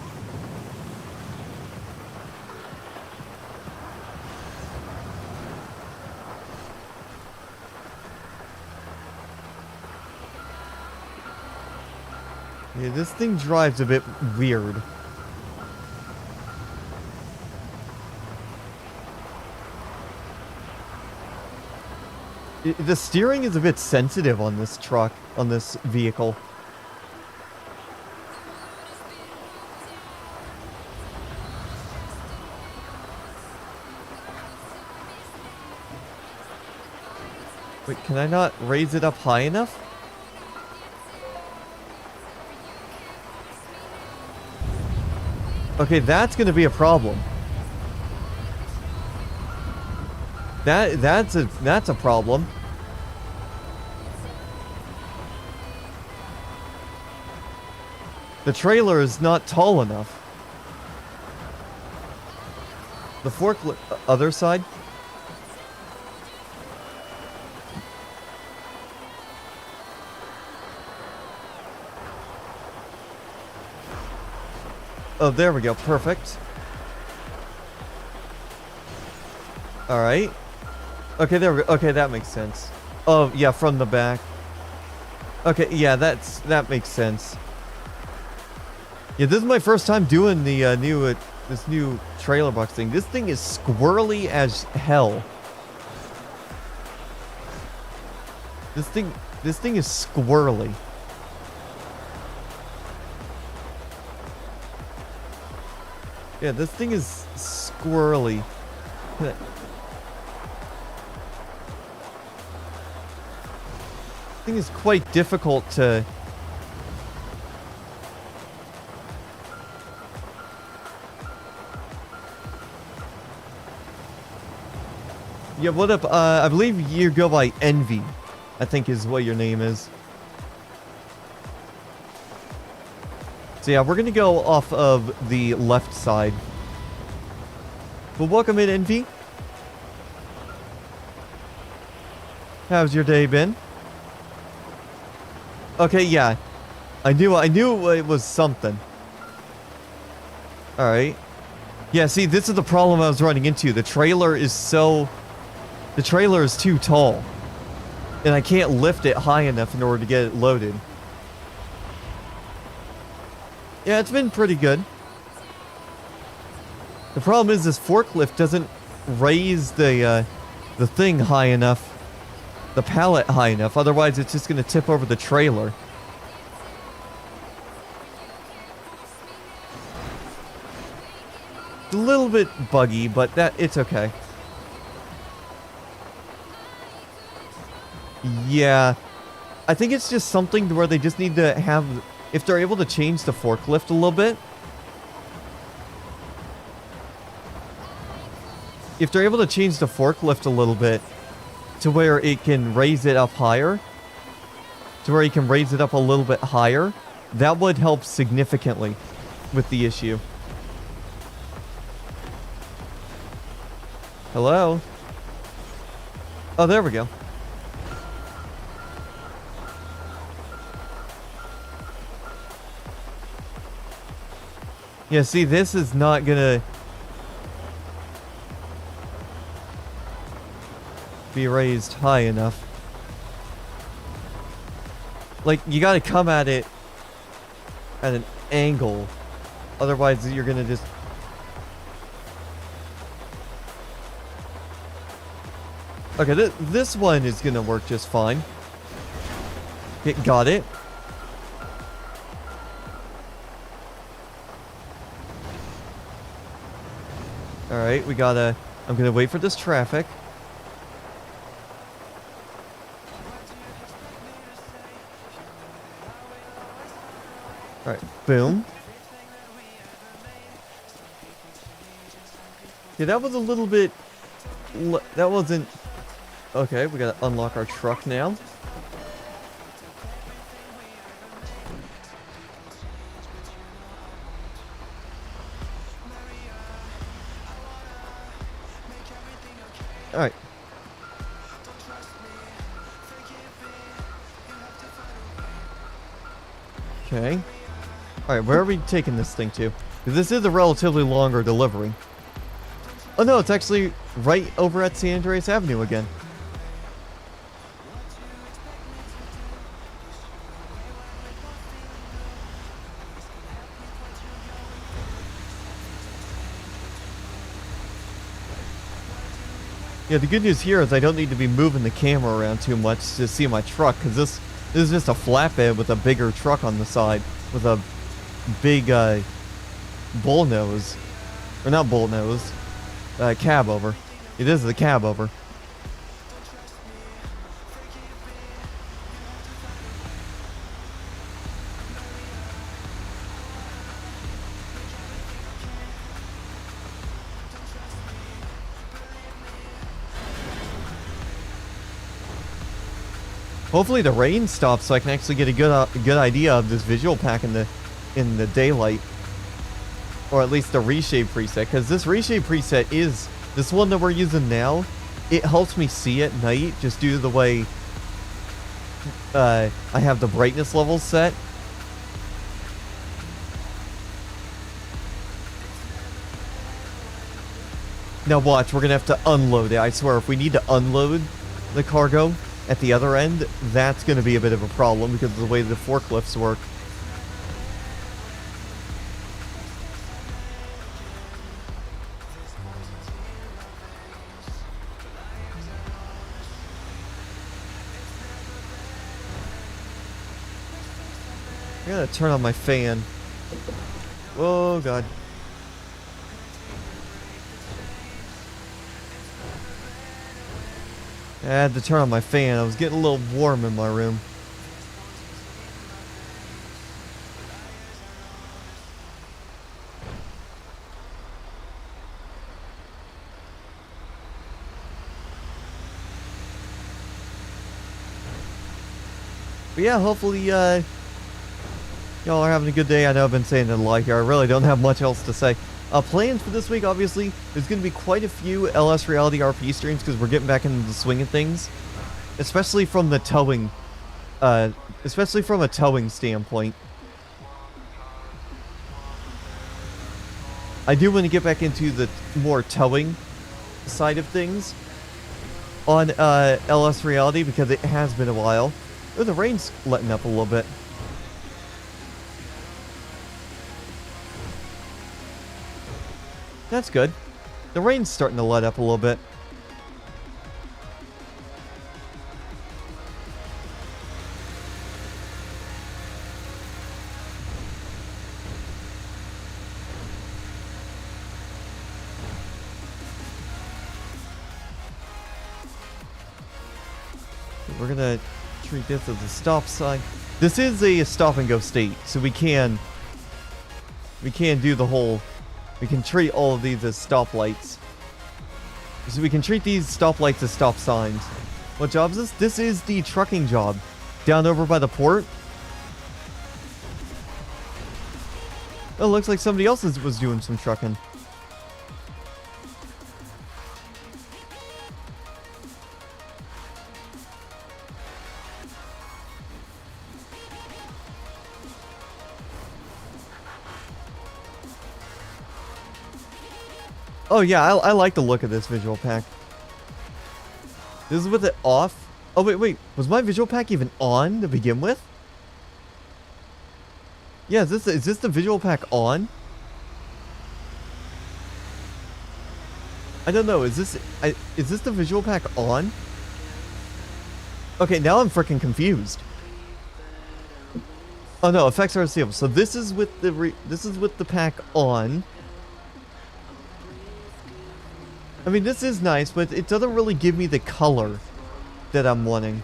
Yeah, this thing drives a bit weird. The steering is a bit sensitive on this truck, on this vehicle. Wait, can I not raise it up high enough? Okay, that's gonna be a problem. That's a problem. The trailer is not tall enough. The forklift, other side. Oh, there we go. Perfect. All right. Okay, there we go. Okay, that makes sense. Oh, yeah, from the back. Okay, yeah, that makes sense. Yeah, this is my first time doing the this new trailer box thing. This thing is squirrely as hell. This thing is squirrely. Yeah, this thing is squirrely. Thing is quite difficult to. Yeah, what up? I believe you go by Envy, I think is what your name is. So yeah, we're gonna go off of the left side. Well, welcome in, Envy. How's your day been? Okay, yeah. I knew it was something. Alright. Yeah, see, this is the problem I was running into. The trailer is too tall. And I can't lift it high enough in order to get it loaded. Yeah, it's been pretty good. The problem is this forklift doesn't raise the thing high enough. The pallet high enough. Otherwise, it's just going to tip over the trailer. It's a little bit buggy, but it's okay. Yeah. I think it's just something where they just need to have... If they're able to change the forklift a little bit... If they're able to change the forklift a little bit... to where it can raise it up higher... to where you can raise it up a little bit higher... that would help significantly with the issue. Hello? Oh, there we go. Yeah, see, this is not gonna be raised high enough. Like, you gotta come at it at an angle. Otherwise, you're gonna just... Okay, this one is gonna work just fine. Got it. Alright, we gotta... I'm gonna wait for this traffic. Alright, boom. Yeah, that was a little bit... That wasn't... Okay, we gotta unlock our truck now. Alright. Okay. Alright, where are we taking this thing to? 'Cause this is a relatively longer delivery. Oh no, it's actually right over at San Andreas Avenue again. Yeah, the good news here is I don't need to be moving the camera around too much to see my truck, because this is just a flatbed with a bigger truck on the side with a big bull nose. Or not bull nose, cab over. It is the cab over. Hopefully the rain stops so I can actually get a good idea of this visual pack in the daylight, or at least the reshape preset. Because this reshape preset is this one that we're using now. It helps me see at night just due to the way I have the brightness levels set. Now watch, we're gonna have to unload it. I swear, if we need to unload the cargo at the other end, that's going to be a bit of a problem because of the way the forklifts work. I gotta turn on my fan. Oh god. I had to turn on my fan. I was getting a little warm in my room. But yeah, hopefully y'all are having a good day. I know I've been saying it a lot here. I really don't have much else to say. Plans for this week, obviously, there's going to be quite a few LS Reality RP streams because we're getting back into the swing of things. Especially from the towing, especially from a towing standpoint. I do want to get back into the more towing side of things on LS Reality because it has been a while. Oh, the rain's letting up a little bit. That's good. The rain's starting to let up a little bit. We're gonna treat this as a stop sign. This is a stop and go state, so we can do the whole. We can treat all of these as stoplights. So we can treat these stoplights as stop signs. What job is this? This is the trucking job. Down over by the port. Oh, looks like somebody else was doing some trucking. Oh yeah, I like the look of this visual pack. This is with it off. Oh wait, was my visual pack even on to begin with? Yeah, is this the visual pack on? I don't know. Is this the visual pack on? Okay, now I'm freaking confused. Oh no, effects are disabled. So this is with the pack on. I mean, this is nice, but it doesn't really give me the color that I'm wanting.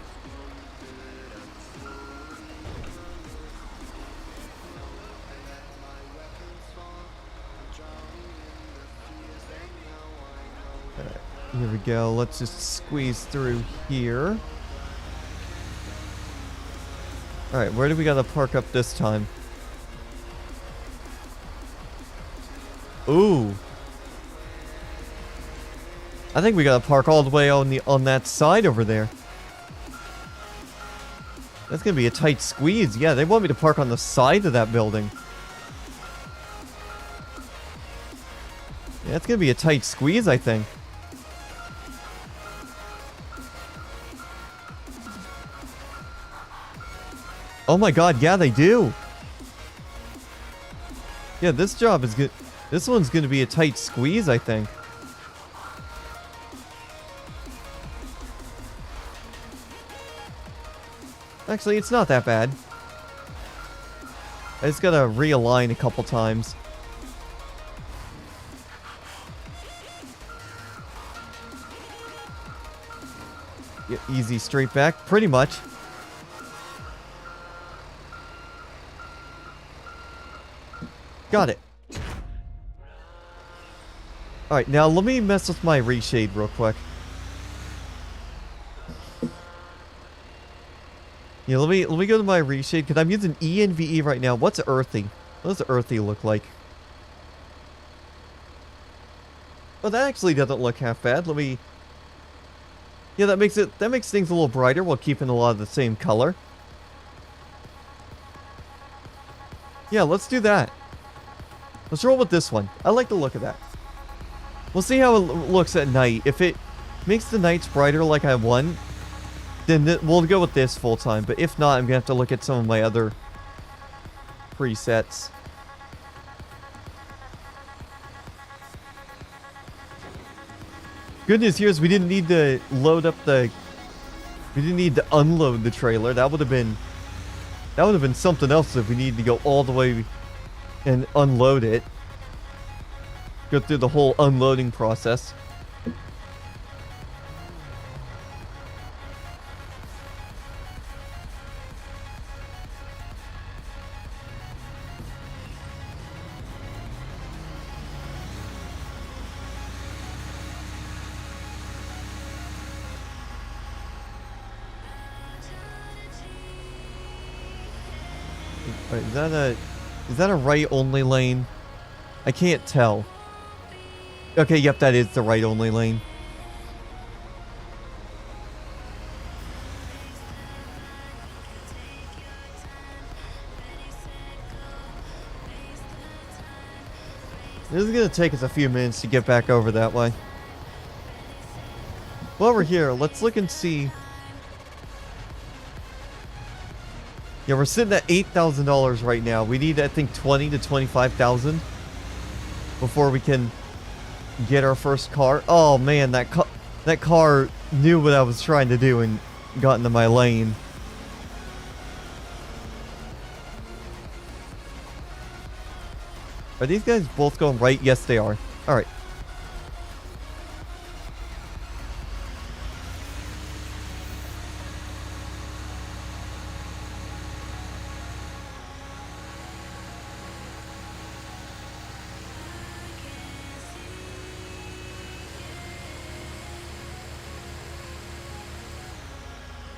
Here we go. Let's just squeeze through here. Alright, where do we gotta park up this time? Ooh. I think we gotta park all the way on that side over there. That's gonna be a tight squeeze. Yeah, they want me to park on the side of that building. Yeah, it's gonna be a tight squeeze, I think. Oh my god, yeah, they do. Yeah, this job is good. This one's gonna be a tight squeeze, I think. Actually, it's not that bad. I just gotta realign a couple times. Yeah, easy straight back, pretty much. Got it. Alright, now let me mess with my reshade real quick. Yeah, let me go to my reshade, because I'm using E and VE right now. What's earthy? What does earthy look like? Oh, that actually doesn't look half bad. Let me... Yeah, that makes things a little brighter while keeping a lot of the same color. Yeah, let's do that. Let's roll with this one. I like the look of that. We'll see how it looks at night. If it makes the nights brighter like I want, then we'll go with this full time. But if not, I'm gonna have to look at some of my other presets. Good news here is we didn't need to load up the... We didn't need to unload the trailer. That would have been something else if we needed to go all the way and unload it. Go through the whole unloading process. Wait, is that a right only lane? I can't tell. Okay, yep, that is the right only lane. This is gonna take us a few minutes to get back over that way. While we're here, let's look and see. Yeah, we're sitting at $8,000 right now. We need, I think, 20 to 25,000 before we can get our first car. Oh man, that car knew what I was trying to do and got into my lane. Are these guys both going right? Yes, they are. All right.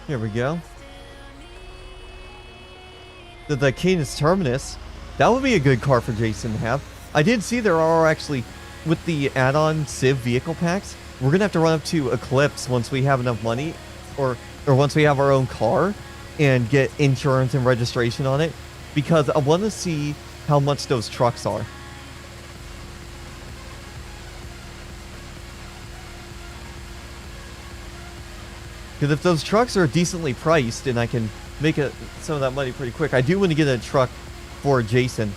Here we go. The Canis Terminus. That would be a good car for Jason to have. I did see there are actually, with the add-on Civ vehicle packs, we're going to have to run up to Eclipse once we have enough money, or once we have our own car, and get insurance and registration on it, because I want to see how much those trucks are. Because if those trucks are decently priced and I can make some of that money pretty quick, I do want to get a truck for Jason.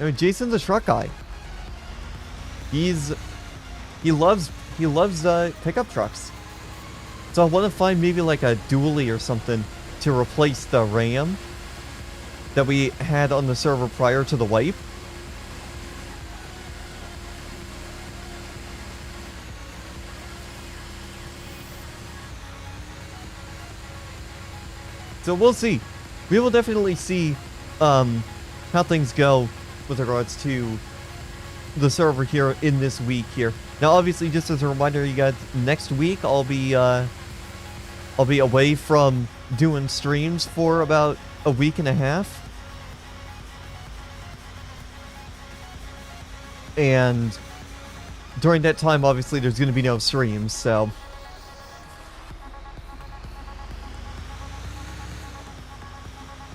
I mean, Jason's a truck guy. He loves pickup trucks. So I want to find maybe like a dually or something to replace the Ram that we had on the server prior to the wipe. So we'll see. We will definitely see how things go with regards to the server here in this week here. Now, obviously, just as a reminder, you guys, next week I'll be away from doing streams for about a week and a half. And during that time, obviously, there's going to be no streams, so...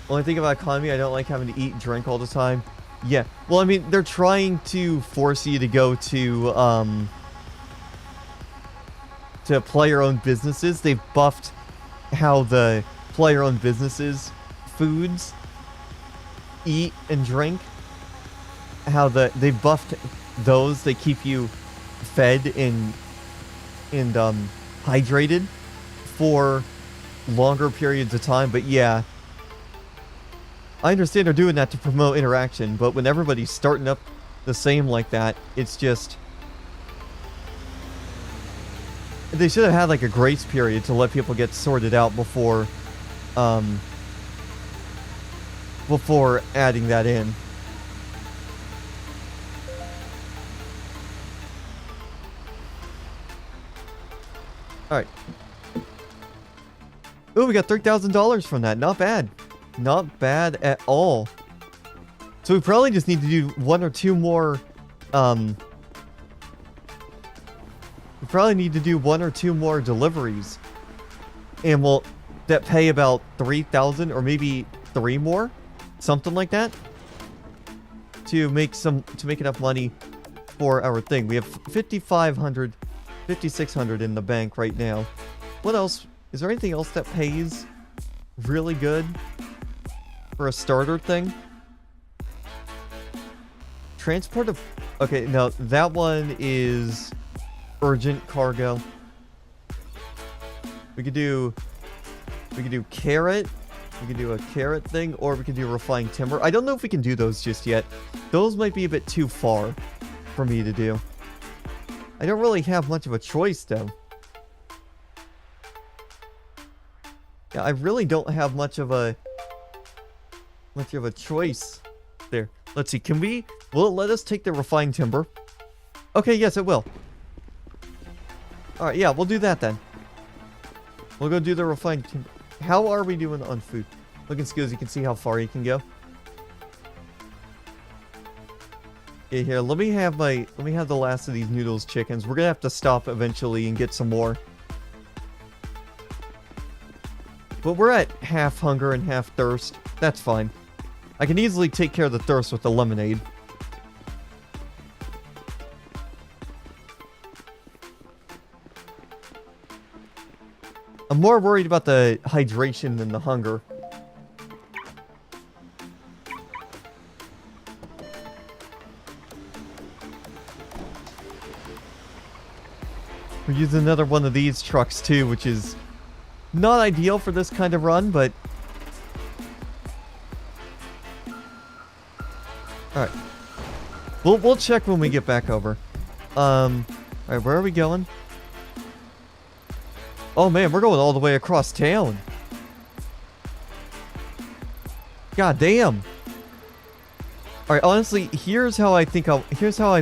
Only thing about economy, I don't like having to eat and drink all the time. Yeah, well, I mean, they're trying to force you to go to player-owned businesses. They've buffed how the player-owned businesses foods eat and drink. How they buffed those. They keep you fed and hydrated for longer periods of time. But yeah, I understand they're doing that to promote interaction, but when everybody's starting up the same like that, it's just... They should have had like a grace period to let people get sorted out before adding that in. Alright. Oh, we got $3,000 from that. Not bad. Not bad at all. So we probably just need to do one or two more, we probably need to do one or two more deliveries. And we'll, that pay about 3,000 or maybe 3 more. Something like that. To make enough money for our thing. We have 5,500, 5,600 in the bank right now. What else? Is there anything else that pays really good for a starter thing? Transport of... Okay, no, that one is urgent cargo. We could do carrot. We could do a carrot thing, or we could do refined timber. I don't know if we can do those just yet. Those might be a bit too far for me to do. I don't really have much of a choice, though. Yeah, I really don't have much of a choice there. Let's see, will it let us take the refined timber? Okay, yes, it will. Alright, yeah, we'll do that then. We'll go do the refined timber. How are we doing on food? Look at skills, you can see how far you can go. Okay, here, let me have the last of these noodles chickens. We're gonna have to stop eventually and get some more. But we're at half hunger and half thirst. That's fine. I can easily take care of the thirst with the lemonade. I'm more worried about the hydration than the hunger. We're using another one of these trucks too, which is not ideal for this kind of run, but... Alright. We'll check when we get back over. Alright, where are we going? Oh man, we're going all the way across town. God damn. Alright, honestly, here's how I'd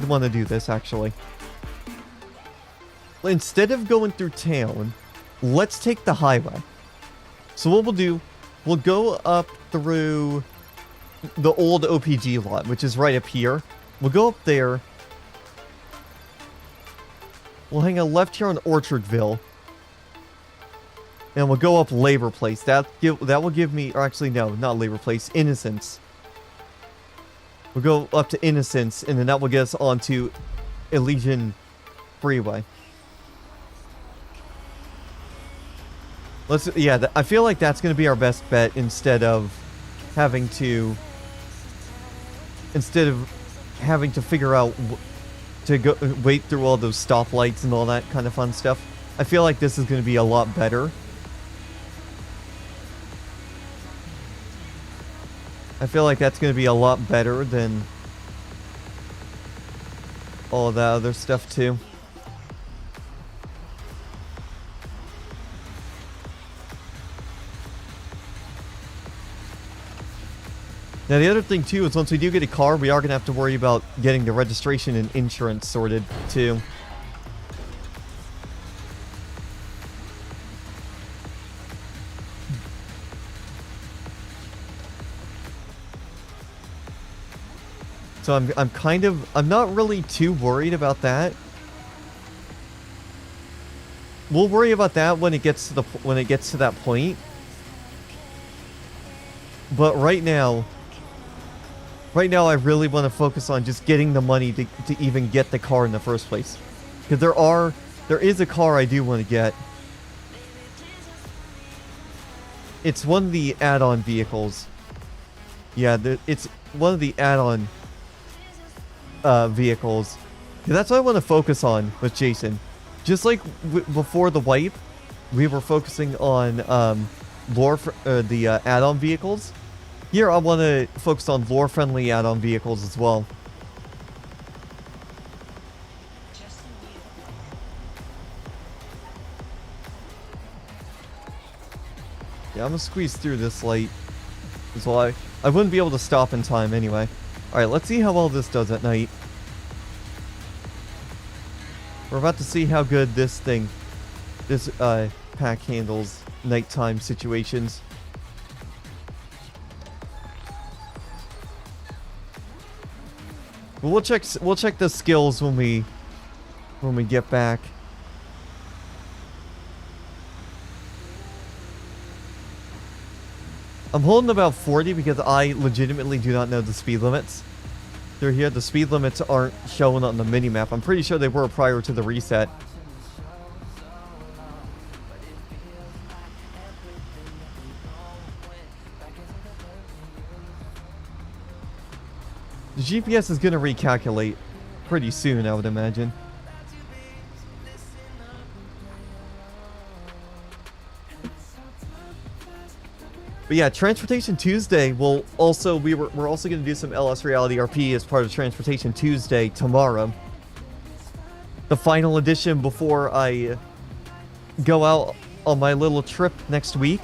want to do this, actually. Instead of going through town, let's take the highway. So what we'll do, we'll go up through the old OPG lot, which is right up here. We'll go up there. We'll hang a left here on Orchardville. And we'll go up Labor Place. That will give me, or actually no, not Labor Place, Innocence. We'll go up to Innocence, and then that will get us onto Elysian Freeway. I feel like that's going to be our best bet instead of having to figure out wait through all those stoplights and all that kind of fun stuff. I feel like this is going to be a lot better. I feel like that's going to be a lot better than all of that other stuff too. Now the other thing too is once we do get a car, we are going to have to worry about getting the registration and insurance sorted too. So I'm not really too worried about that. We'll worry about that when it gets to that point. But right now I really want to focus on just getting the money to even get the car in the first place. Because there is a car I do want to get. It's one of the add-on vehicles. Yeah, it's one of the add-on vehicles. That's what I want to focus on with Jason. Just like before the wipe, we were focusing on the add-on vehicles. Here, I want to focus on lore-friendly add-on vehicles as well. Yeah, I'm gonna squeeze through this light as well. I wouldn't be able to stop in time anyway. Alright, let's see how well this does at night. We're about to see how good this pack handles nighttime situations. But we'll check the skills when we get back. I'm holding about 40 because I legitimately do not know the speed limits. They're here. The speed limits aren't shown on the minimap. I'm pretty sure they were prior to the reset. The GPS is going to recalculate pretty soon, I would imagine. But yeah, Transportation Tuesday will also we're also going to do some LS Reality RP as part of Transportation Tuesday tomorrow. The final edition before I go out on my little trip next week.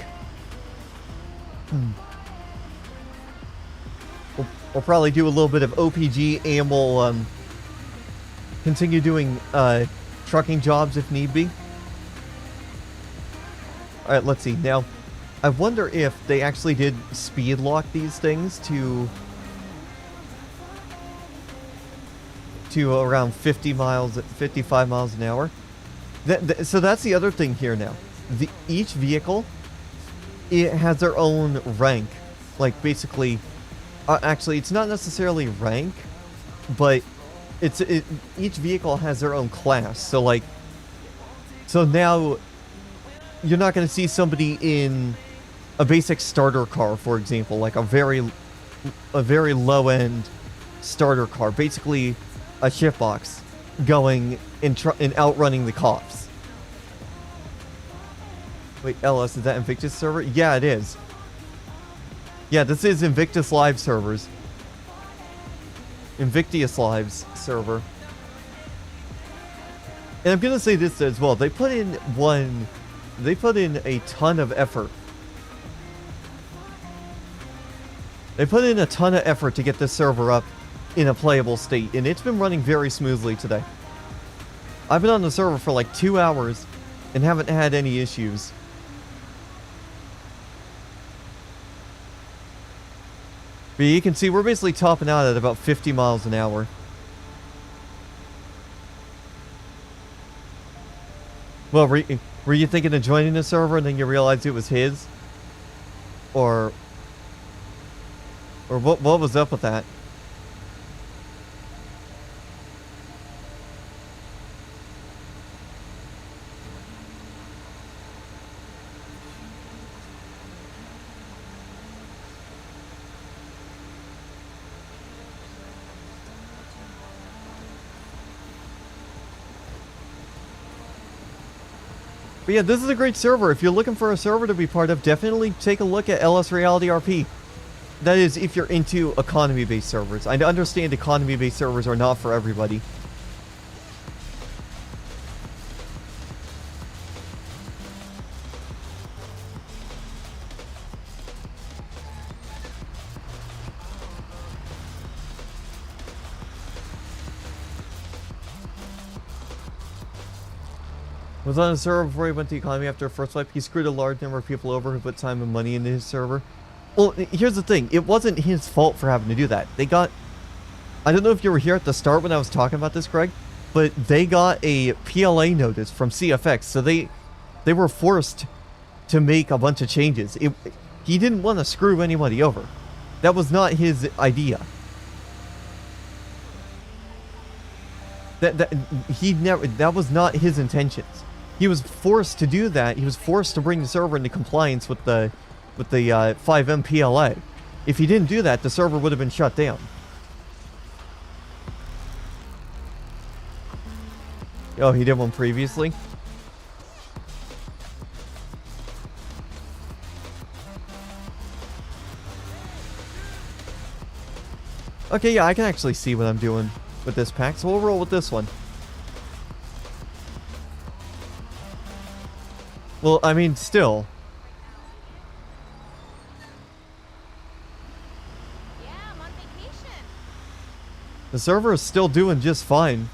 We'll probably do a little bit of OPG and we'll continue doing trucking jobs if need be. Alright, let's see. Now, I wonder if they actually did speed lock these things to around 55 miles an hour. So that's the other thing here now. Each vehicle, it has their own rank. Like basically, actually it's not necessarily rank, but each vehicle has their own class. So now you're not going to see somebody in a basic starter car, for example, like a very low-end starter car, basically a shitbox, going and outrunning the cops. Wait, LS, is that Invictus server? Yeah, it is. Yeah, this is Invictus Live servers. Invictus Live's server. And I'm gonna say this as well. They put in a ton of effort. They put in a ton of effort to get this server up in a playable state, and it's been running very smoothly today. I've been on the server for like 2 hours and haven't had any issues. But you can see we're basically topping out at about 50 miles an hour. Well, were you thinking of joining the server and then you realized it was his? Or what was up with that? But yeah, this is a great server. If you're looking for a server to be part of, definitely take a look at LS Reality RP. That is, if you're into economy-based servers. I understand economy-based servers are not for everybody. Was on a server before he went to economy after a first wipe. He screwed a large number of people over who put time and money into his server. Well, here's the thing. It wasn't his fault for having to do that. I don't know if you were here at the start when I was talking about this, Greg, but they got a PLA notice from CFX, so they were forced to make a bunch of changes. He didn't want to screw anybody over. That was not his idea. That was not his intentions. He was forced to do that. He was forced to bring the server into compliance with the 5M PLA. If he didn't do that, the server would have been shut down. Oh, he did one previously? Okay, yeah, I can actually see what I'm doing with this pack, so we'll roll with this one. Well, I mean, still. Yeah, I'm on vacation. The server is still doing just fine.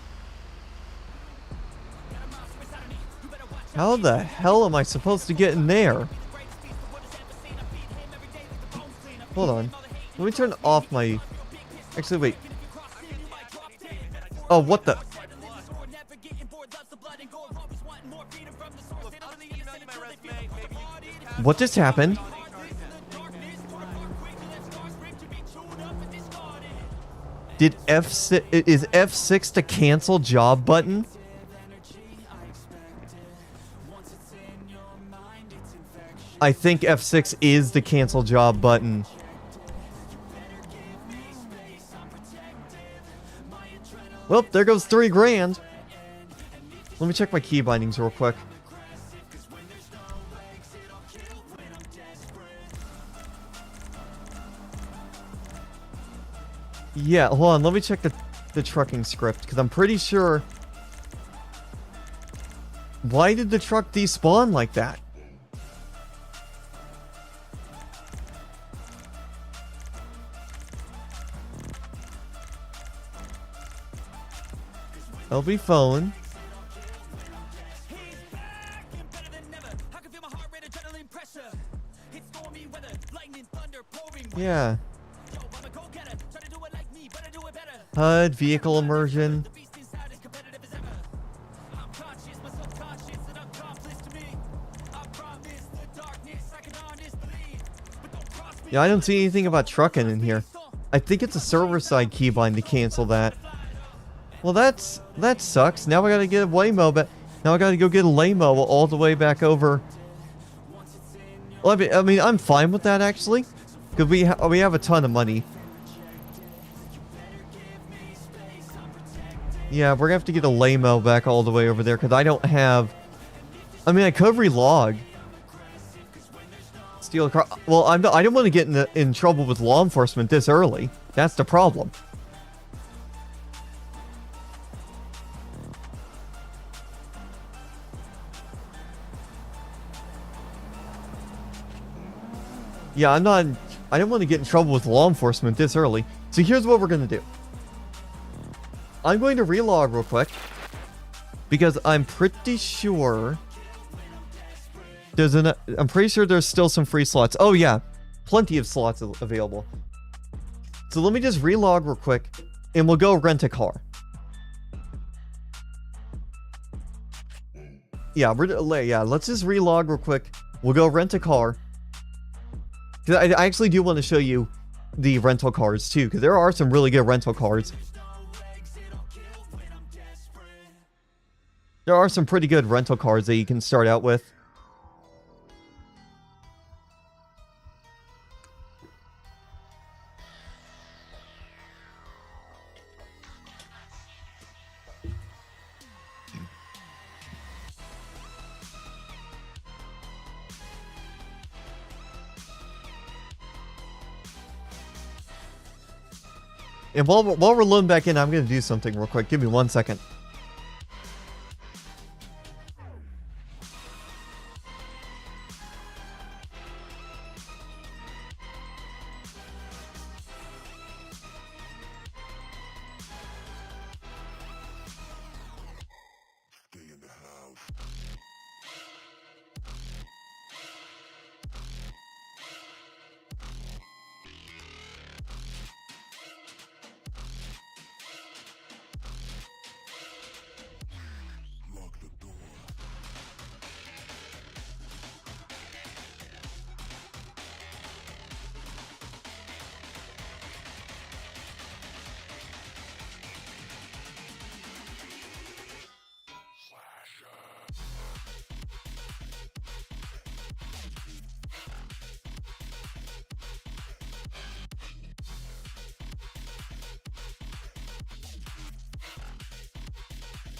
How the hell am I supposed to get in there? Hold on. Let me turn off my... Actually, wait. Oh, what the... What just happened? Did F6... Is F6 the cancel job button? I think F6 is the cancel job button. Well, there goes 3 grand. Let me check my key bindings real quick. Yeah, hold on. Let me check the trucking script, because I'm pretty sure... Why did the truck despawn like that? LB phone. Yeah. HUD, vehicle immersion. Yeah, I don't see anything about trucking in here. I think it's a server-side keybind to cancel that. Well, that sucks. Now I gotta get a Waymo, but now I gotta go get a Laymo all the way back over. Well, I mean, I'm fine with that actually, because we have a ton of money. Yeah, we're gonna have to get a Laymo back all the way over there, because I don't have... I mean, I could relog. Steal a car. Well, I don't want to get in trouble with law enforcement this early. That's the problem. Yeah, I don't want to get in trouble with law enforcement this early. So here's what we're going to do. I'm going to relog real quick, because I'm pretty sure I'm pretty sure there's still some free slots. Oh yeah, plenty of slots available. So let me just relog real quick, and we'll go rent a car. Yeah, let's just relog real quick. We'll go rent a car. Because I actually do want to show you the rental cars too, because there are some really good rental cars. There are some pretty good rental cars that you can start out with. And while we're loading back in, I'm going to do something real quick. Give me 1 second.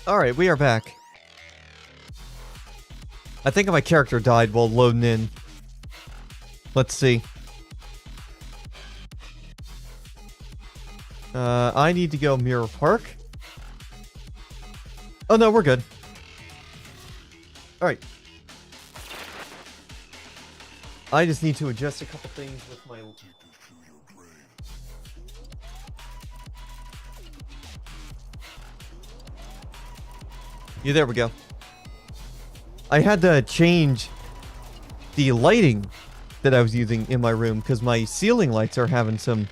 Alright, we are back. I think my character died while loading in. Let's see. I need to go Mirror Park. Oh no, we're good. Alright. I just need to adjust a couple things with my... Yeah, there we go. I had to change the lighting that I was using in my room because my ceiling lights are having some...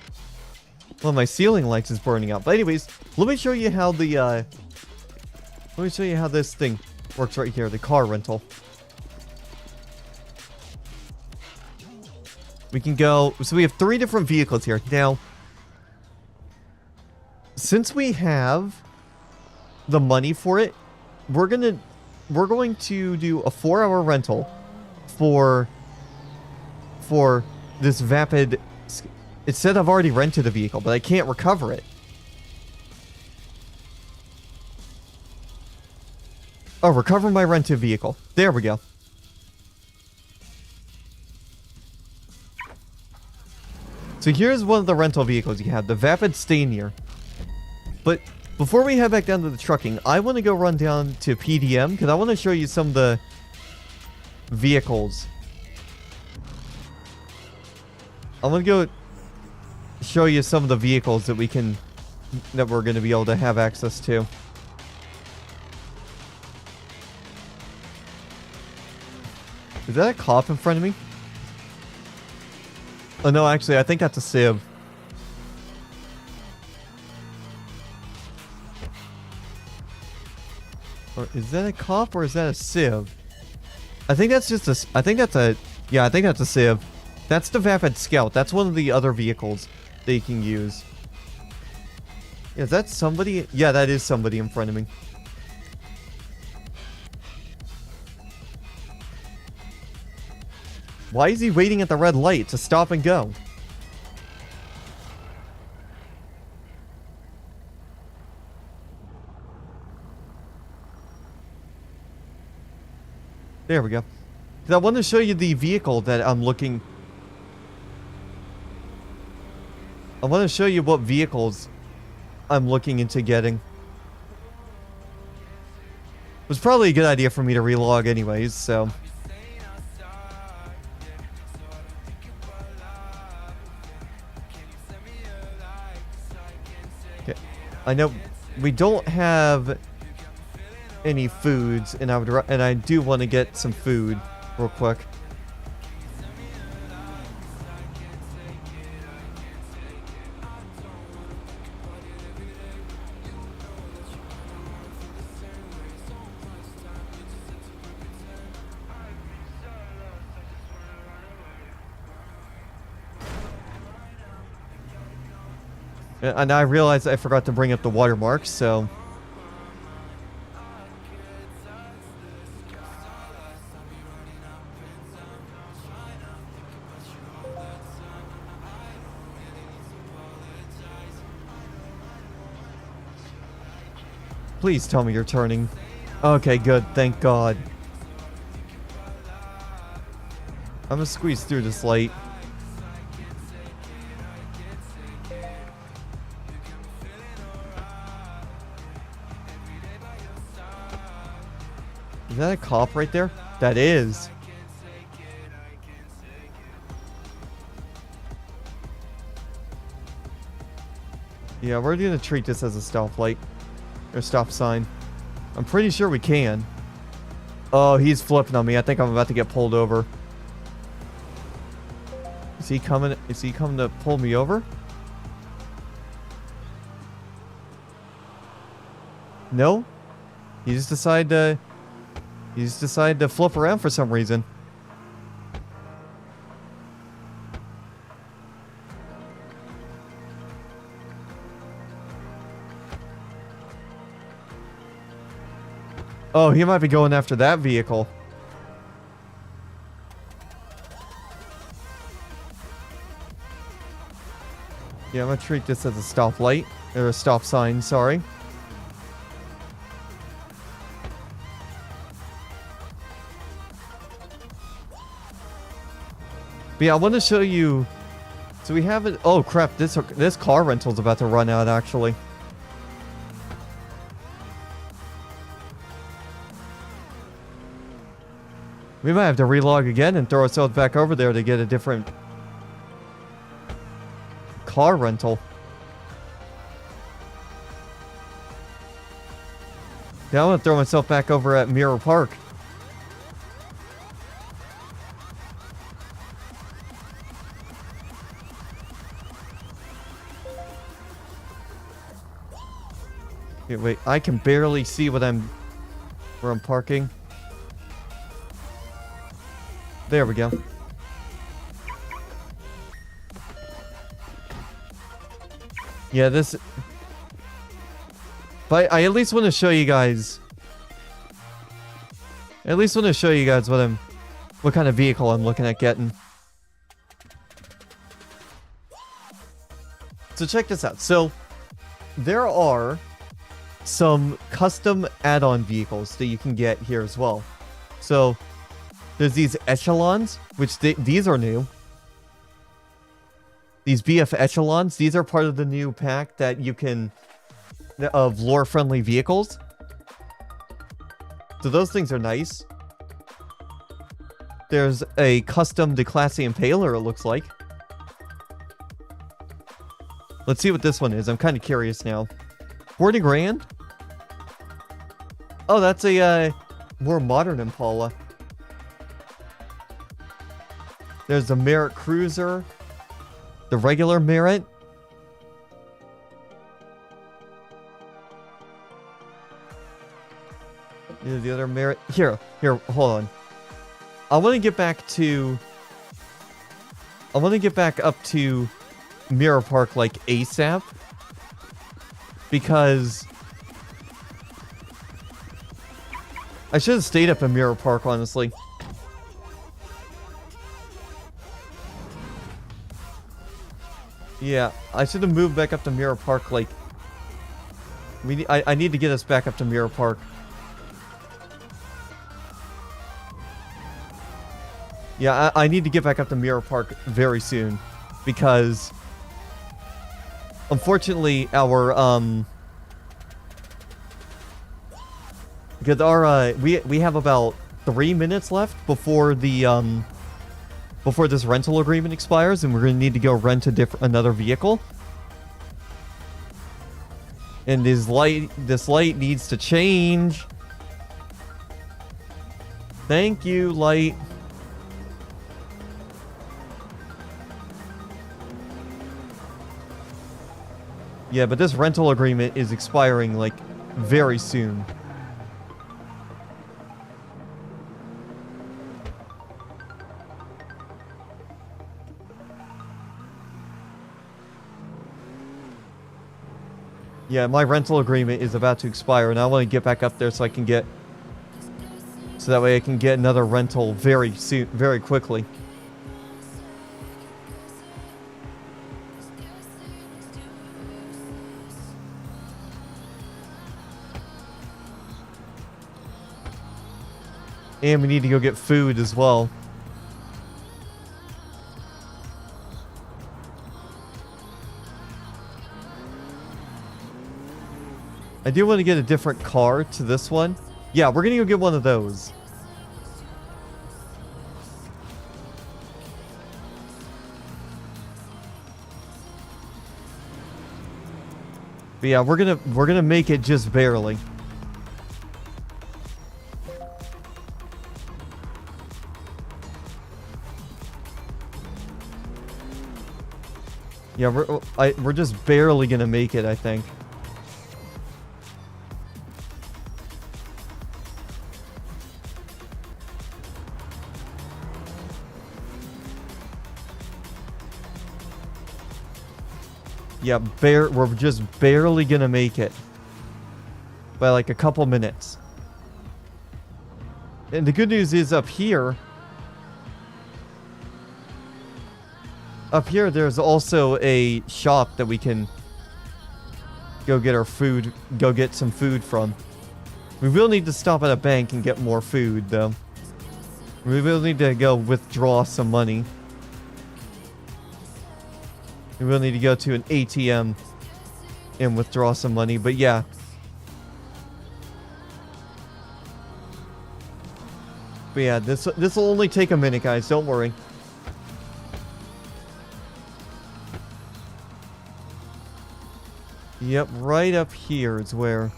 Well, my ceiling lights is burning out. But anyways, let me show you how the, let me show you how this thing works right here, the car rental. We can go... So we have 3 different vehicles here. Now, since we have the money for it, we're going to do a 4-hour rental for this Vapid. It said I've already rented a vehicle, but I can't recover it. Oh, recover my rented vehicle. There we go. So here's one of the rental vehicles you have, the Vapid Stanier. But before we head back down to the trucking, I want to go run down to PDM because I want to show you some of the vehicles. I'm going to go show you some of the vehicles that we're going to be able to have access to. Is that a cop in front of me? Oh no, actually, I think that's a Civ. Or is that a cop or is that a Civ? I think that's just a... I think that's a... Yeah, I think that's a Civ. That's the Vapid Scout. That's one of the other vehicles that you can use. Yeah, is that somebody? Yeah, that is somebody in front of me. Why is he waiting at the red light to stop and go? There we go. 'Cause I want to show you the vehicle that I'm looking... I want to show you what vehicles I'm looking into getting. It was probably a good idea for me to relog anyways, so... Okay. I know we don't have any foods, and I do want to get some food real quick. And I realized I forgot to bring up the watermarks, so... Please tell me you're turning. Okay, good. Thank God. I'm gonna squeeze through this light. Is that a cop right there? That is. Yeah, we're gonna treat this as a stoplight. Or stop sign. I'm pretty sure we can. Oh, he's flipping on me. I think I'm about to get pulled over. Is he coming? Is he coming to pull me over? No? He just decided to... He just decided to flip around for some reason. Oh, he might be going after that vehicle. Yeah, I'm gonna treat this as a stoplight. Or a stop sign, sorry. But yeah, I want to show you. So we have it. Oh crap! This car rental's about to run out. Actually. We might have to relog again and throw ourselves back over there to get a different car rental. Now I'm gonna throw myself back over at Mirror Park. Okay, wait, I can barely see where I'm parking. There we go. Yeah, this... But I at least want to show you guys... what kind of vehicle I'm looking at getting. So check this out. So, there are some custom add-on vehicles that you can get here as well. So... there's these echelons, which these are new. These BF echelons, these are part of the new pack that you can... of lore-friendly vehicles. So those things are nice. There's a custom Declasse Impaler, it looks like. Let's see what this one is. I'm kind of curious now. 40 grand? Oh, that's a more modern Impala. There's the Merit Cruiser. The regular Merit. Yeah, the other Merit. Here, hold on. I want to get back up to Mirror Park like ASAP. Because I should have stayed up in Mirror Park, honestly. Yeah, I should have moved back up to Mirror Park, like... I need to get us back up to Mirror Park. Yeah, I need to get back up to Mirror Park very soon. Because... unfortunately, because our, we have about 3 minutes left before the, before this rental agreement expires, and we're going to need to go rent another vehicle. And this light needs to change. Thank you, light. Yeah, but this rental agreement is expiring, like, very soon. Yeah, my rental agreement is about to expire, and I want to get back up there so I can get... so that way I can get another rental very soon, very quickly. And we need to go get food as well. I do want to get a different car to this one. Yeah, we're gonna go get one of those. But yeah, we're gonna make it just barely. Yeah, we're just barely gonna make it, I think. Yeah, we're just barely gonna make it. By like a couple minutes. And the good news is up here... up here, there's also a shop that we can go get our food, go get some food from. We will need to stop at a bank and get more food, though. We will need to go withdraw some money. We will need to go to an ATM and withdraw some money, but yeah. But yeah, this will only take a minute, guys. Don't worry. Yep, right up here is where...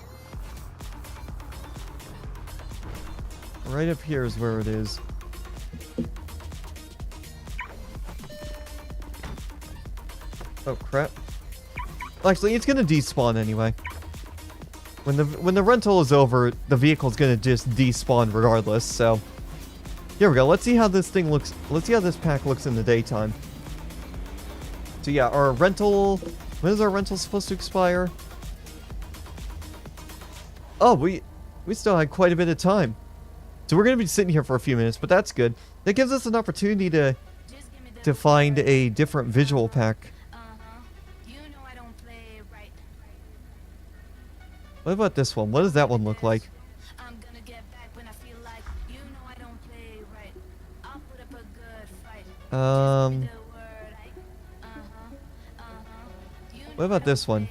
Right up here is where it is. Oh, crap. Actually, it's gonna despawn anyway. When the rental is over, the vehicle's gonna just despawn regardless, so... Here we go. Let's see how this thing looks. Let's see how this pack looks in the daytime. So yeah, our rental... When is our rental supposed to expire? Oh, we still had quite a bit of time. So we're gonna be sitting here for a few minutes, but that's good. That gives us an opportunity to find a different visual pack. What about this one? What does that one look like? What about this one?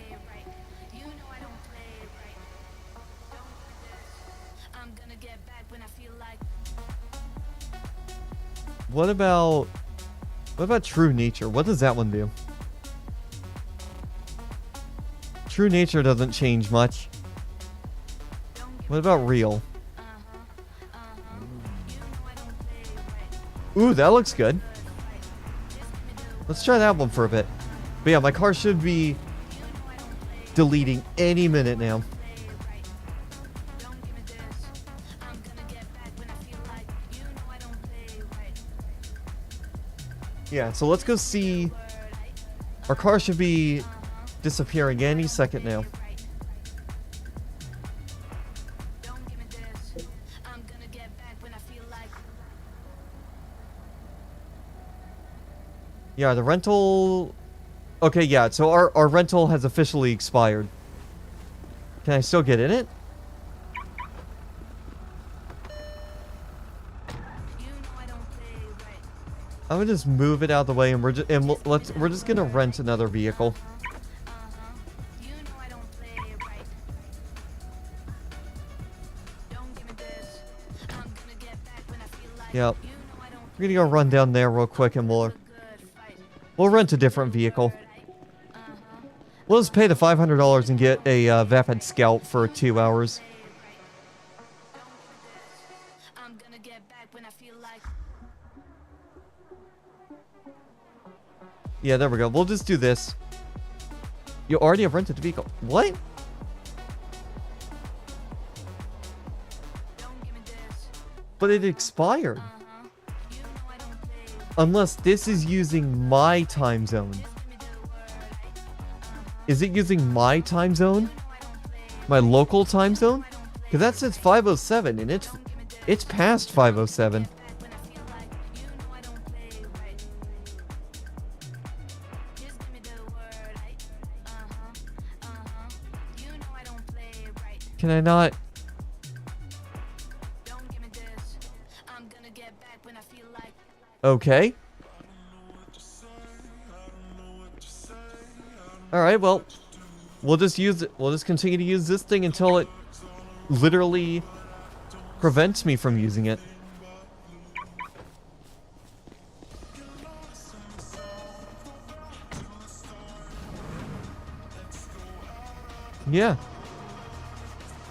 What about True Nature? What does that one do? True Nature doesn't change much. What about Real? Ooh, that looks good. Let's try that one for a bit. But yeah, my car should be deleting any minute now. Yeah, so let's go see. Our car should be disappearing any second now. Yeah, the rental... Okay, yeah, so our rental has officially expired. Can I still get in it? I'm gonna just move it out of the way, and we're just gonna rent another vehicle. Yep. We're gonna go run down there real quick, and we'll rent a different vehicle. We'll just pay the $500 and get a Vapid Scout for 2 hours. Yeah, there we go. We'll just do this. You already have rented the vehicle. What? But it expired. Unless this is using my time zone. Is it using my time zone? My local time zone? Because that says 5:07 and it's past 5:07. Can I not? Okay. Alright, well, we'll just continue to use this thing until it literally prevents me from using it. Yeah.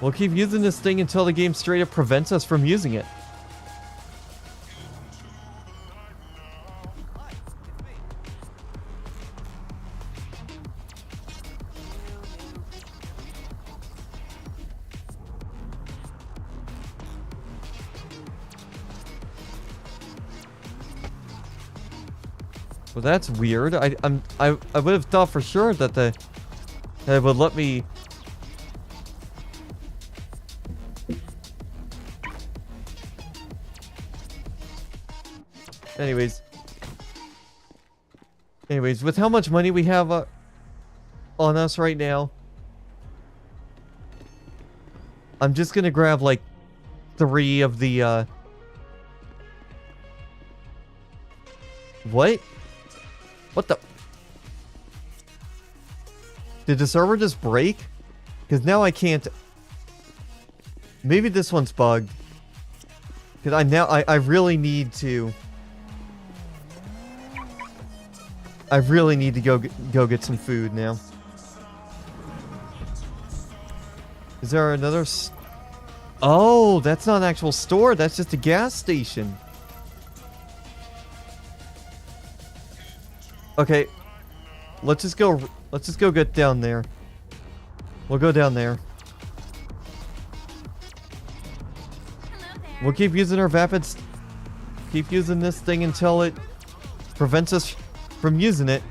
We'll keep using this thing until the game straight up prevents us from using it. Well, that's weird. I would have thought for sure that that it would let me. Anyways, with how much money we have on us right now, I'm just gonna grab like 3 of the What? What the? Did the server just break? Because now I can't... Maybe this one's bugged. Because I really need to... I really need to go get some food now. Is there another... Oh, that's not an actual store. That's just a gas station. Okay. Let's just go get down there. We'll go down there. Hello there. We'll keep using our vapids. Keep using this thing until it prevents us from using it.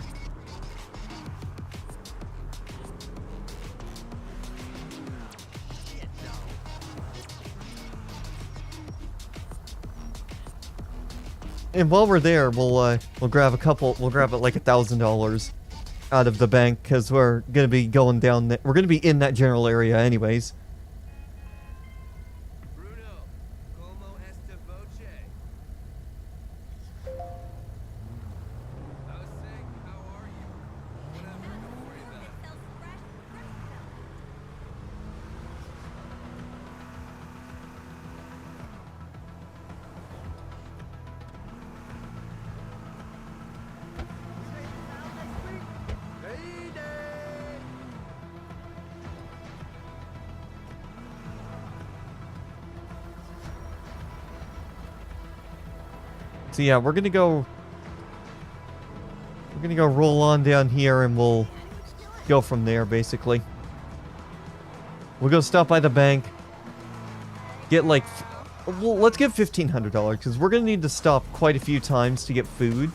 And while we're there, we'll grab like $1,000 out of the bank, because we're gonna be going down there. We're gonna be in that general area anyways. Bruno, como esta voce? I was sick. How are you? Whatever. Don't worry about it. Sells fresh milk. So yeah, we're gonna go roll on down here, and we'll go from there. Basically, we'll go stop by the bank. Get like, well, let's get $1,500 because we're gonna need to stop quite a few times to get food.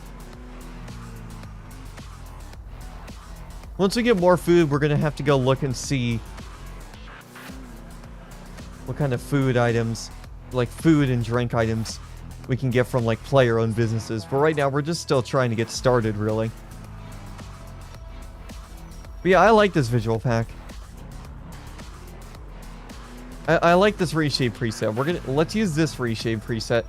Once we get more food, we're gonna have to go look and see what kind of food items, like food and drink items, we can get from like player-owned businesses. But right now, we're just still trying to get started, really. But yeah, I like this visual pack. I like this reshape preset. Let's use this reshape preset.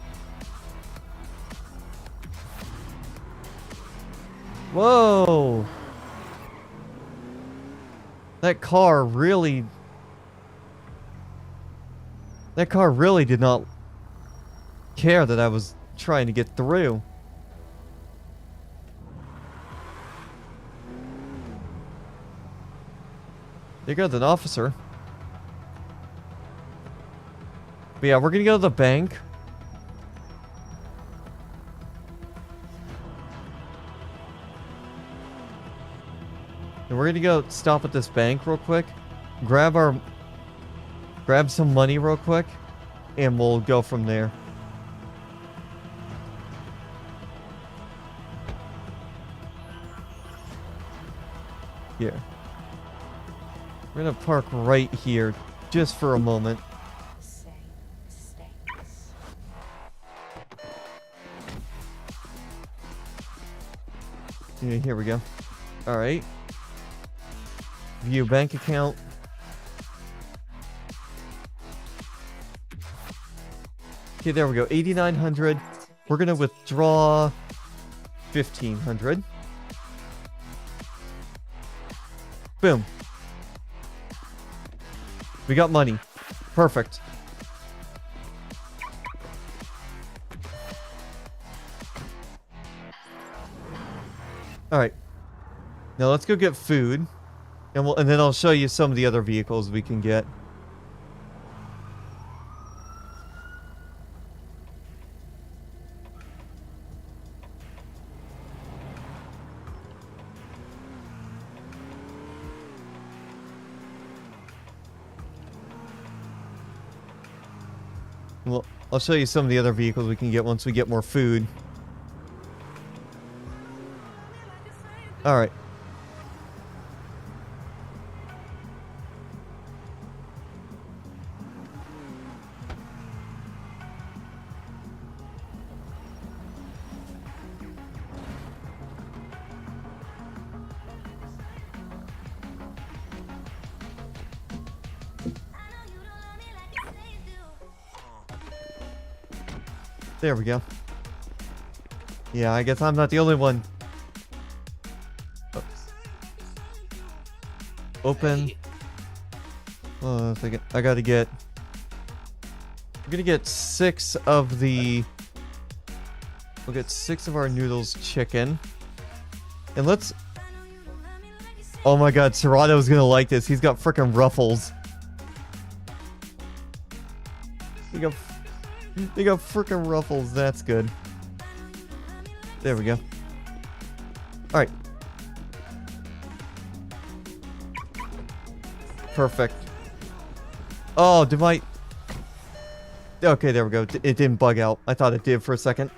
Whoa! That car really did not care that I was trying to get through. There goes an officer. But yeah, we're gonna go to the bank. And we're gonna go stop at this bank real quick. Grab some money real quick. And we'll go from there. Here. We're gonna park right here just for a moment. Yeah, here we go. Alright. View bank account. Okay, there we go. 8,900. We're gonna withdraw 1,500. Boom. We got money. Perfect. Alright. Now let's go get food. And then I'll show you some of the other vehicles we can get. Well, I'll show you some of the other vehicles we can get once we get more food. Alright. There we go. Yeah, I guess I'm not the only one. Oops. Open. Oh, I gotta get. I'm gonna get 6 of the. We'll get 6 of our noodles chicken. And let's. Oh my god, Serrato's gonna like this. He's got frickin' ruffles. They got frickin' ruffles. That's good. There we go. Alright. Perfect. Oh, did my... Okay, there we go. It didn't bug out. I thought it did for a second.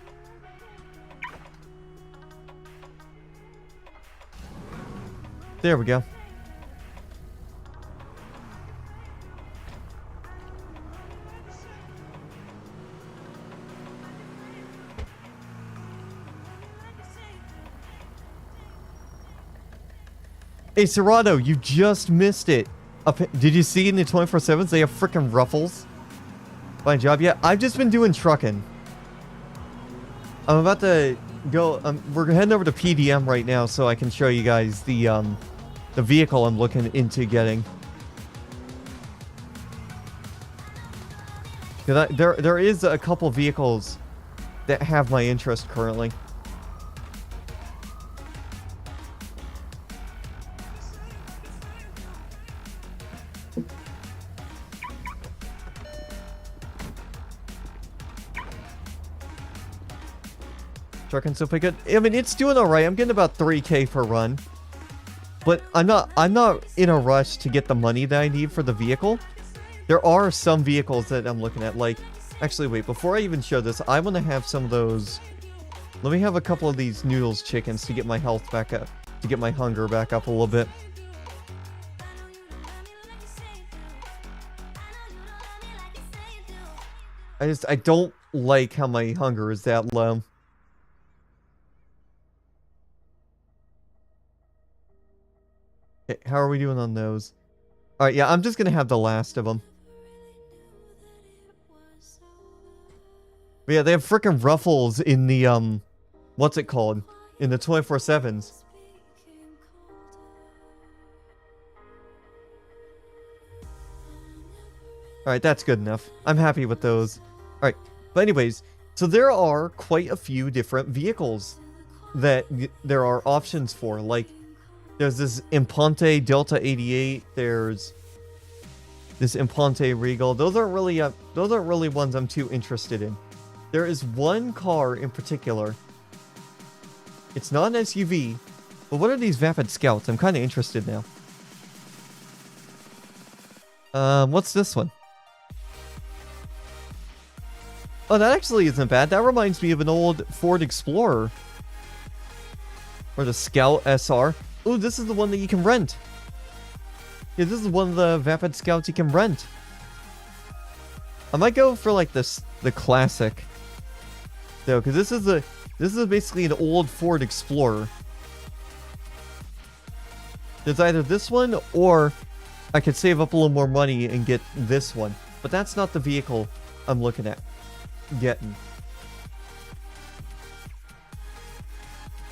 There we go. Hey, Serrato, you just missed it. Did you see in the 24/7s they have frickin' ruffles? Fine job. Yeah, I've just been doing trucking. I'm about to go. We're heading over to PDM right now so I can show you guys the vehicle I'm looking into getting. There is a couple vehicles that have my interest currently. Trucking so pretty good. I mean, it's doing all right. I'm getting about 3K per run, but I'm not in a rush to get the money that I need for the vehicle. There are some vehicles that I'm looking at. Like, actually, wait. Before I even show this, I want to have some of those. Let me have a couple of these noodles chickens to get my health back up, to get my hunger back up a little bit. I don't like how my hunger is that low. Okay, how are we doing on those? Alright, yeah, I'm just gonna have the last of them. But yeah, they have frickin' ruffles in the, what's it called? In the 24/7s. Alright, that's good enough. I'm happy with those. Alright, but anyways, so there are quite a few different vehicles that there are options for. Like, there's this Imponte Delta 88. There's this Imponte Regal. Those aren't really ones I'm too interested in. There is one car in particular. It's not an SUV, but what are these Vapid Scouts? I'm kind of interested now. What's this one? Oh, that actually isn't bad. That reminds me of an old Ford Explorer. Or the Scout SR. Ooh, this is the one that you can rent. Yeah, this is one of the Vapid Scouts you can rent. I might go for like the classic. Though, because this is basically an old Ford Explorer. There's either this one or I could save up a little more money and get this one. But that's not the vehicle I'm looking at getting.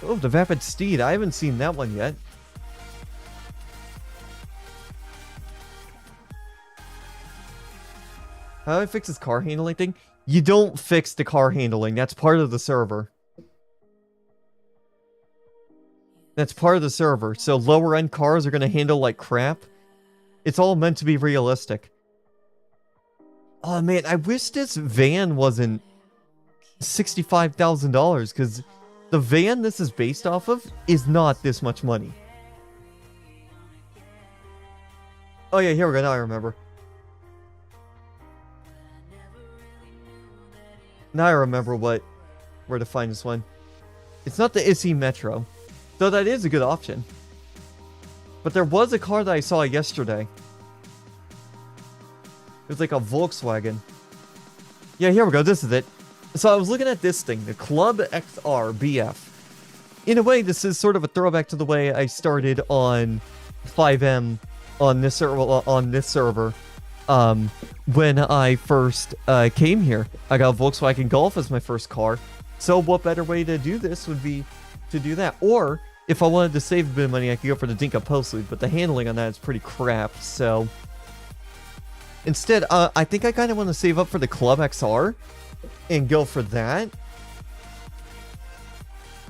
Oh, the Vapid Steed. I haven't seen that one yet. How do I fix this car handling thing? You don't fix the car handling. That's part of the server. That's part of the server. So lower end cars are going to handle like crap. It's all meant to be realistic. Oh man, I wish this van wasn't $65,000 because the van this is based off of is not this much money. Oh yeah, here we go. Now I remember. Now I remember where to find this one. It's not the ISI Metro, though that is a good option. But there was a car that I saw yesterday. It was like a Volkswagen. Yeah, here we go. This is it. So I was looking at this thing, the Club XR BF. In a way, this is sort of a throwback to the way I started on 5M on this server. When I first came here, I got a Volkswagen Golf as my first car. So what better way to do this would be to do that. Or if I wanted to save a bit of money, I could go for the Dinka Postlude, but the handling on that is pretty crap, so... Instead, I think I kind of want to save up for the Club XR and go for that.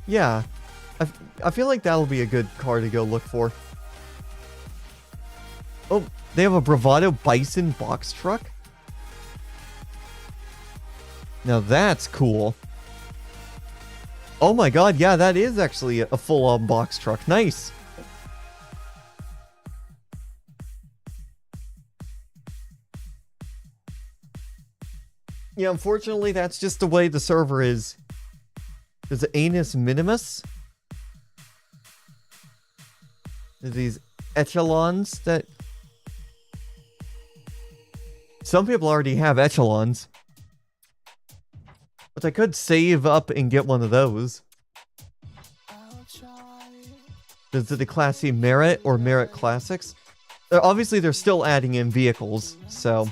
Yeah, I feel like that'll be a good car to go look for. Oh, they have a Bravado Bison box truck? Now that's cool. Oh my god, yeah, that is actually a full-on box truck. Nice. Yeah, unfortunately, that's just the way the server is. There's the Anus Minimus. There's these echelons that... Some people already have echelons. But I could save up and get one of those. Is it the Class C Merit or Merit Classics? Obviously, they're still adding in vehicles, so...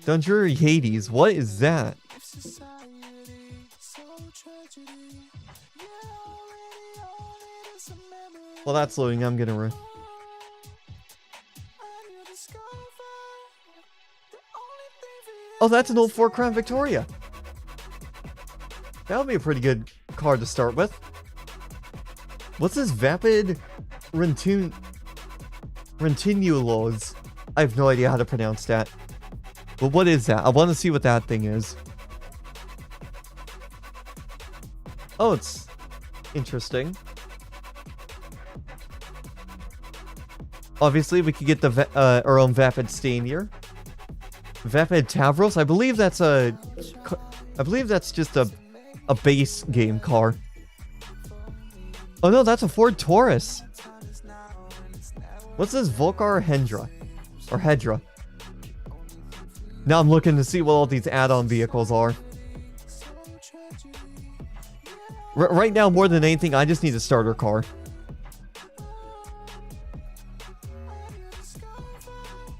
Dunjury Hades, what is that? Well, that's loading. I'm gonna Oh, that's an old 4 Crown Victoria. That would be a pretty good car to start with. What's this Vapid Rentinulos? I have no idea how to pronounce that. But what is that? I want to see what that thing is. Oh, it's interesting. Obviously, we could get the our own Vapid Stain here. Vapid Tavros. I believe that's just a base game car. Oh no, that's a Ford Taurus. What's this Volcar Hendra? Or Hedra? Now I'm looking to see what all these add-on vehicles are. Right now, more than anything, I just need a starter car.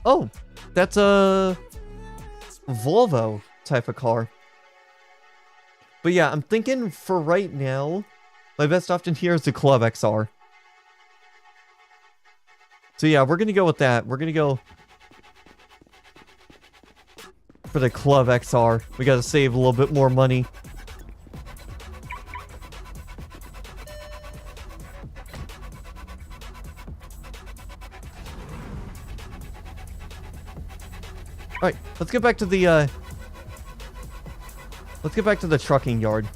Oh, that's a Volvo type of car. But yeah, I'm thinking for right now, my best option here is the Club XR. So yeah, we're gonna go with that. We're gonna go for the Club XR. We gotta save a little bit more money. Alright, let's get back to the trucking yard.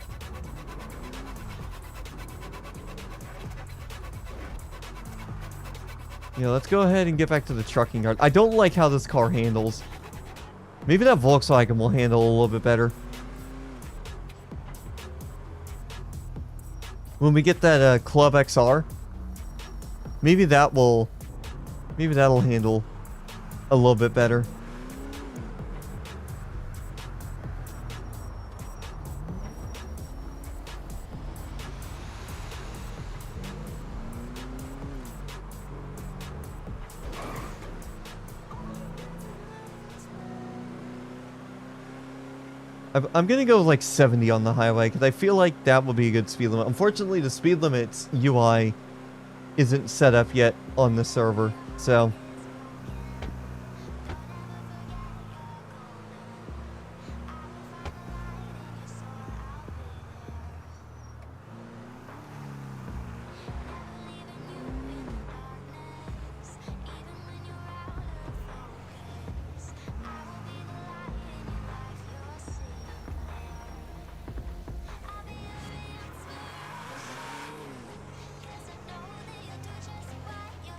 Yeah, let's go ahead and get back to the trucking yard. I don't like how this car handles. Maybe that Volkswagen will handle a little bit better. When we get that Club XR, maybe that'll handle a little bit better. I'm gonna go like 70 on the highway because I feel like that will be a good speed limit. Unfortunately, the speed limit's UI isn't set up yet on the server, so...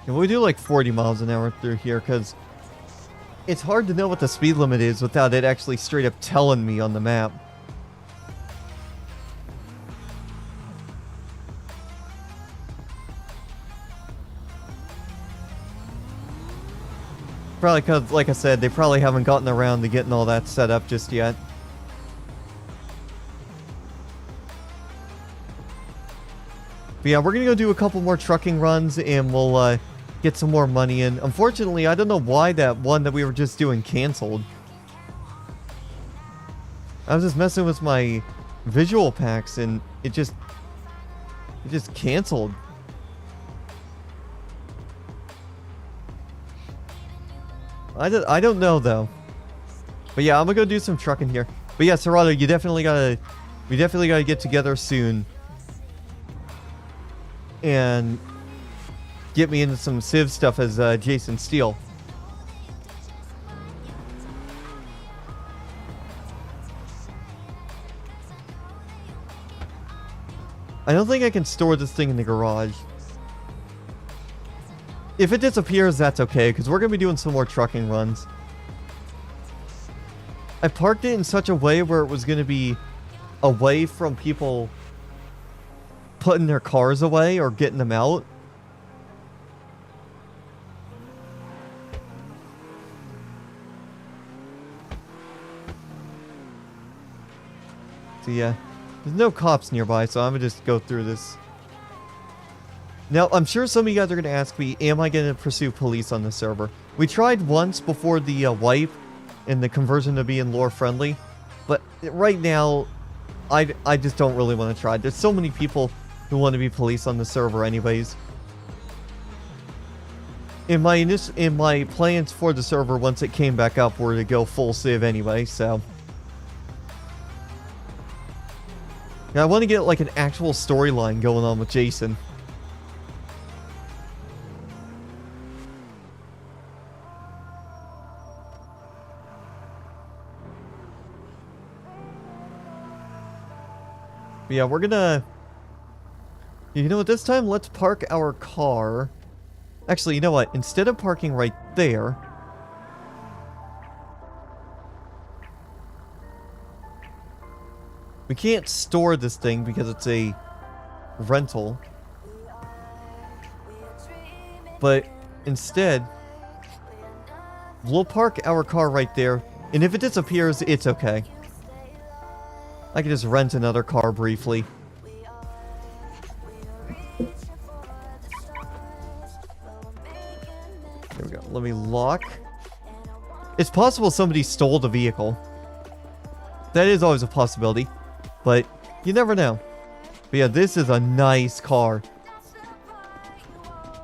And we do like 40 miles an hour through here because it's hard to know what the speed limit is without it actually straight up telling me on the map. Probably because, like I said, they probably haven't gotten around to getting all that set up just yet. But yeah, we're gonna go do a couple more trucking runs and we'll get some more money in. Unfortunately, I don't know why that one that we were just doing canceled. I was just messing with my visual packs, and it just canceled. I don't know though. But yeah, I'm gonna go do some trucking here. But yeah, Serato, we definitely gotta get together soon and get me into some Civ stuff as Jason Steele. I don't think I can store this thing in the garage. If it disappears, that's okay, because we're going to be doing some more trucking runs. I parked it in such a way where it was going to be away from people putting their cars away or getting them out. So yeah, there's no cops nearby, so I'm going to just go through this. Now, I'm sure some of you guys are going to ask me, am I going to pursue police on the server? We tried once before the wipe and the conversion to being lore friendly, but right now, I just don't really want to try. There's so many people who want to be police on the server anyways. In my plans for the server once it came back up were to go full Civ anyway, so... Now, I want to get like an actual storyline going on with Jason. But yeah, we're gonna... You know what, this time let's park our car. Actually, you know what? Instead of parking right there... We can't store this thing because it's a rental. But instead, we'll park our car right there. And if it disappears, it's okay. I can just rent another car briefly. There we go. Let me lock. It's possible somebody stole the vehicle. That is always a possibility. But you never know. But yeah, this is a nice car.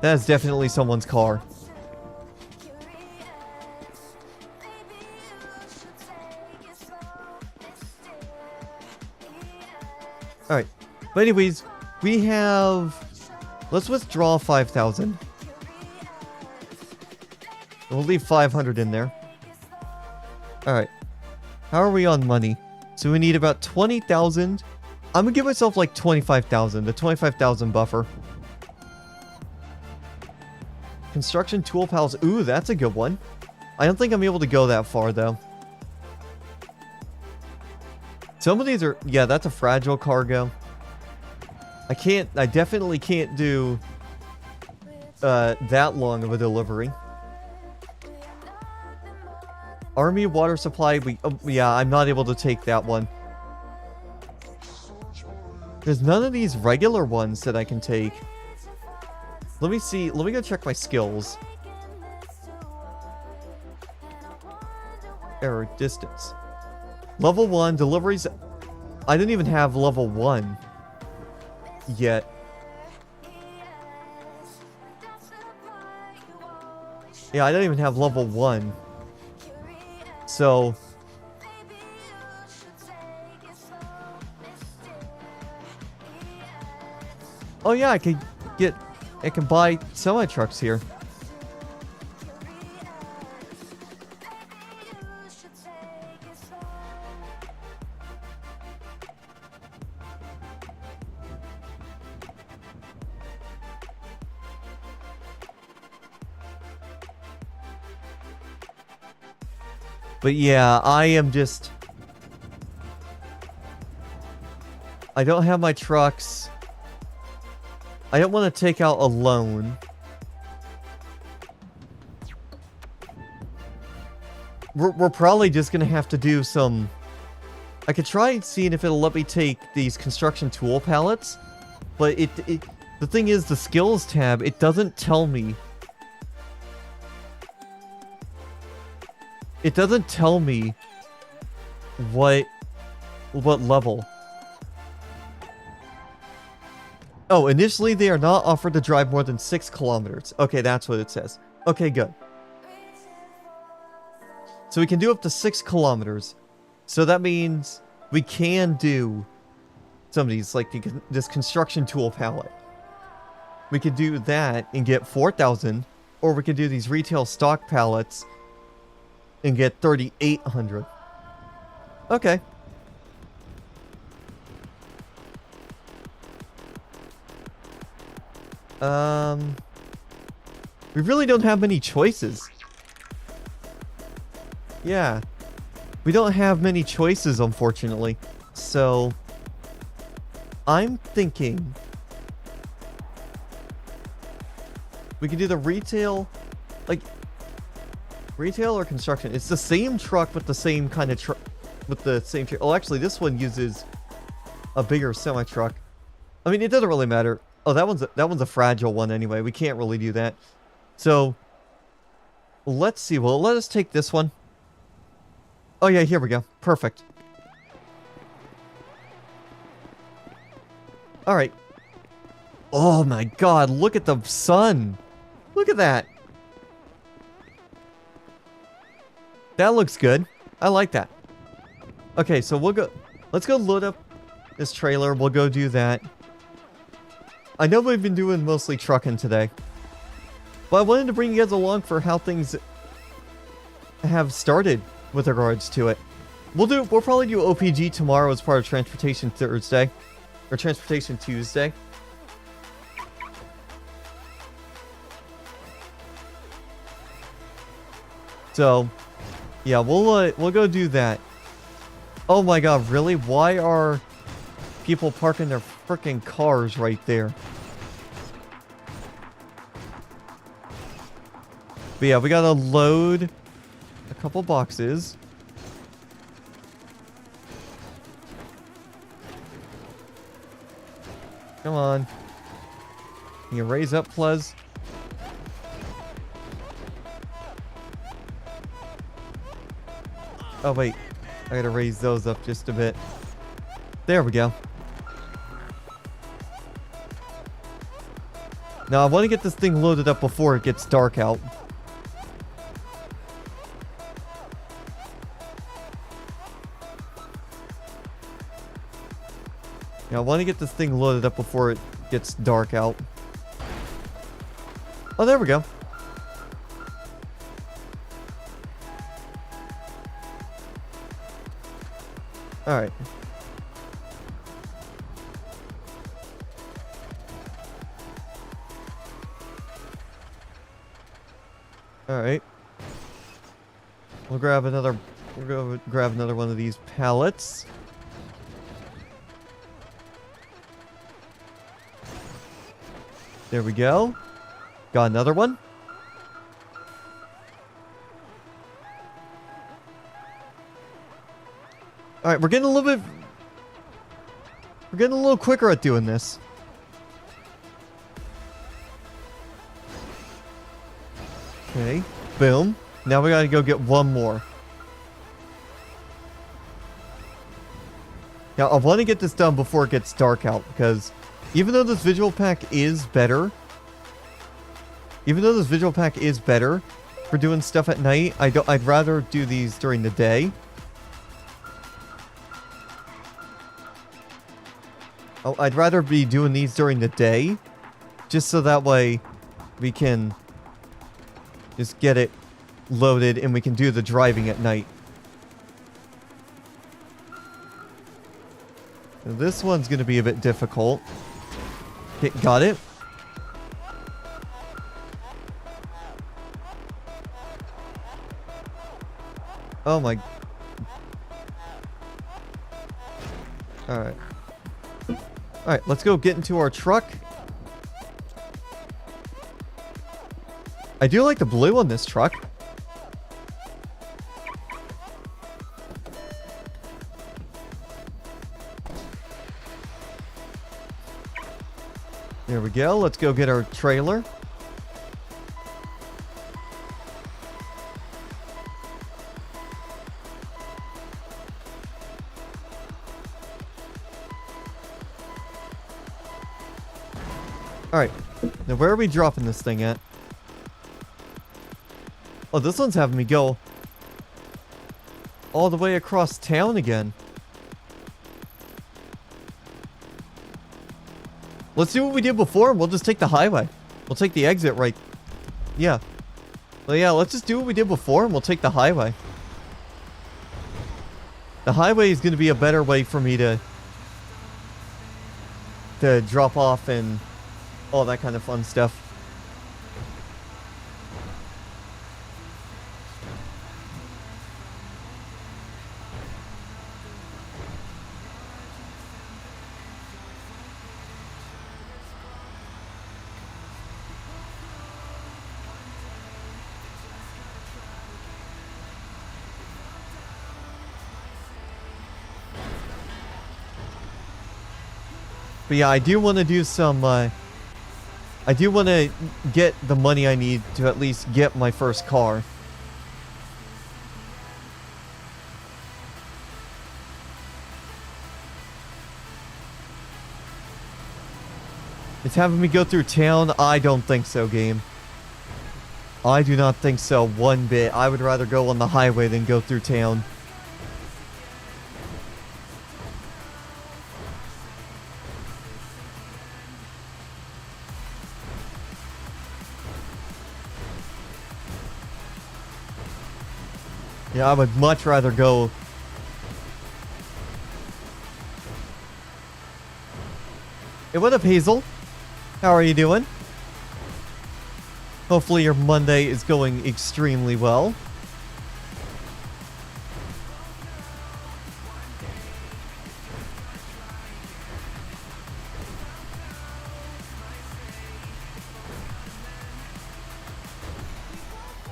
That is definitely someone's car. Alright. But anyways, we have... Let's withdraw 5,000. We'll leave 500 in there. Alright. How are we on money? So we need about 20,000. I'm gonna give myself like 25,000. The 25,000 buffer. Construction tool pals. Ooh, that's a good one. I don't think I'm able to go that far though. Some of these are... Yeah, that's a fragile cargo. I definitely can't do that long of a delivery. Army water supply, yeah, I'm not able to take that one. There's none of these regular ones that I can take. Let me see, let me go check my skills. Error distance. Level 1, deliveries. I didn't even have level 1 yet. Yeah, I don't even have level 1. So... Oh yeah, I can buy semi-trucks here. But yeah, I am just... I don't have my trucks. I don't want to take out a loan. We're probably just going to have to do some... I could try seeing if it'll let me take these construction tool pallets. But the thing is, the skills tab, it doesn't tell me. It doesn't tell me what level. Oh, initially they are not offered to drive more than 6 kilometers. Okay, that's what it says. Okay, good. So we can do up to 6 kilometers. So that means we can do some of these, like this construction tool pallet. We could do that and get 4,000, or we could do these retail stock pallets and get 3,800. Okay. We really don't have many choices. Yeah. We don't have many choices, unfortunately. So, I'm thinking we can do the retail, like, retail or construction. It's the same truck with the same kind of truck, with the same. Oh, actually, this one uses a bigger semi truck. I mean, it doesn't really matter. Oh, that one's a fragile one anyway. We can't really do that. So, let's see. Well, let us take this one. Oh yeah, here we go. Perfect. All right. Oh my God! Look at the sun. Look at that. That looks good. I like that. Okay, so we'll go. Let's go load up this trailer. We'll go do that. I know we've been doing mostly trucking today, but I wanted to bring you guys along for how things have started with regards to it. We'll probably do OPG tomorrow as part of Transportation Thursday, or Transportation Tuesday. So, yeah, we'll go do that. Oh my God, really? Why are people parking their freaking cars right there? But yeah, we gotta load a couple boxes. Come on. Can you raise up, please? Oh, wait. I gotta raise those up just a bit. There we go. Now, I want to get this thing loaded up before it gets dark out. Now, I want to get this thing loaded up before it gets dark out. Oh, there we go. Alright. Alright. We'll go grab another one of these pallets. There we go. Got another one. Alright, we're getting a little quicker at doing this. Okay, boom. Now we gotta go get one more. Now, I want to get this done before it gets dark out, because even though this visual pack is better for doing stuff at night, I'd rather do these during the day. Oh, I'd rather be doing these during the day, just so that way we can just get it loaded and we can do the driving at night. Now, this one's going to be a bit difficult. Okay, got it. Oh my. Alright. Alright, let's go get into our truck. I do like the blue on this truck. There we go. Let's go get our trailer. Alright. Now, where are we dropping this thing at? Oh, this one's having me go all the way across town again. Let's do what we did before, and we'll just take the highway. We'll take the exit right... Yeah. Well, yeah, let's just do what we did before, and we'll take the highway. The highway is going to be a better way for me to drop off and all that kind of fun stuff. But yeah, I do want to do some, I do want to get the money I need to at least get my first car. It's having me go through town? I don't think so, game. I do not think so one bit. I would rather go on the highway than go through town. Yeah, I would much rather go... Hey, what up, Hazel? How are you doing? Hopefully your Monday is going extremely well.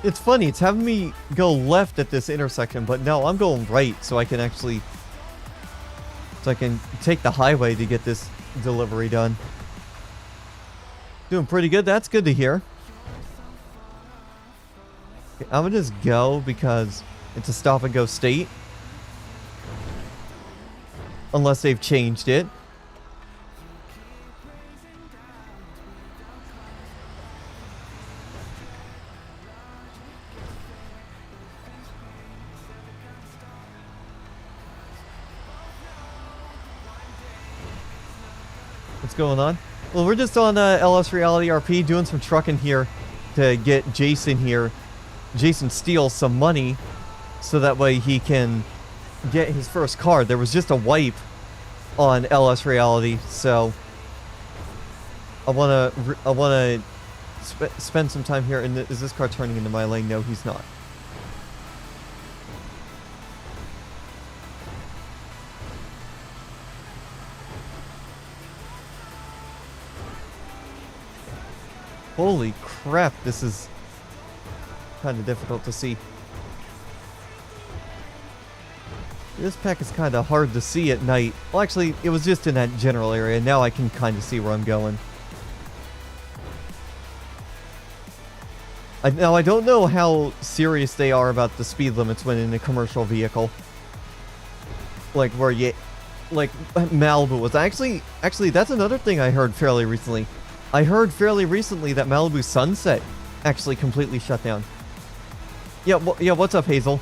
It's funny, it's having me go left at this intersection, but no, I'm going right so I can actually... So I can take the highway to get this delivery done. Doing pretty good, that's good to hear. Okay, I'm gonna just go because it's a stop and go state. Unless they've changed it. What's going on? Well, we're just on LS Reality RP doing some trucking here to get Jason here. Jason Steele some money so that way he can get his first car. There was just a wipe on LS Reality, so I wanna spend some time here. And is this car turning into my lane? No, he's not. Holy crap, this is kind of difficult to see. This pack is kind of hard to see at night. Well, actually, it was just in that general area. Now I can kind of see where I'm going. Now, I don't know how serious they are about the speed limits when in a commercial vehicle. Like, where you... Like, Malibu was... Actually, that's another thing I heard fairly recently. I heard fairly recently that Malibu Sunset actually completely shut down. Yeah, yeah, what's up, Hazel?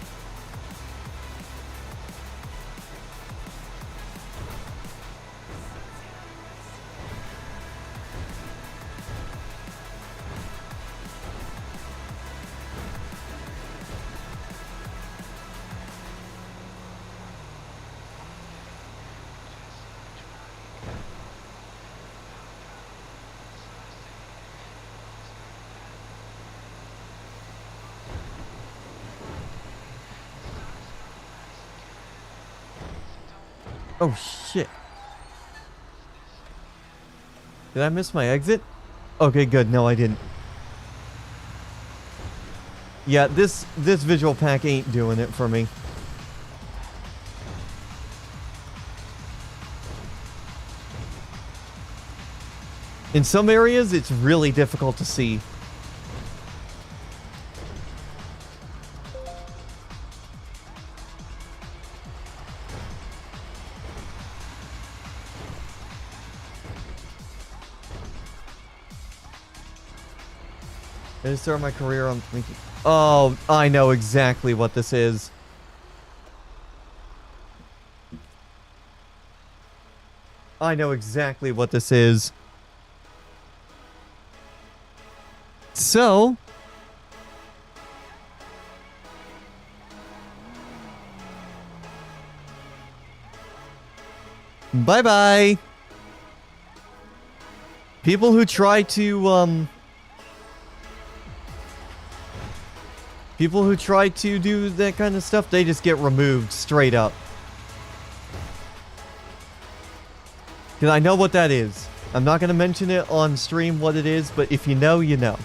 Oh, shit. Did I miss my exit? Okay, good. No, I didn't. Yeah, this visual pack ain't doing it for me. In some areas, it's really difficult to see. I just started my career on making... Oh, I know exactly what this is. I know exactly what this is. So... Bye-bye! People who try to, people who try to do that kind of stuff, they just get removed straight up. Because I know what that is. I'm not going to mention it on stream what it is, but if you know, you know.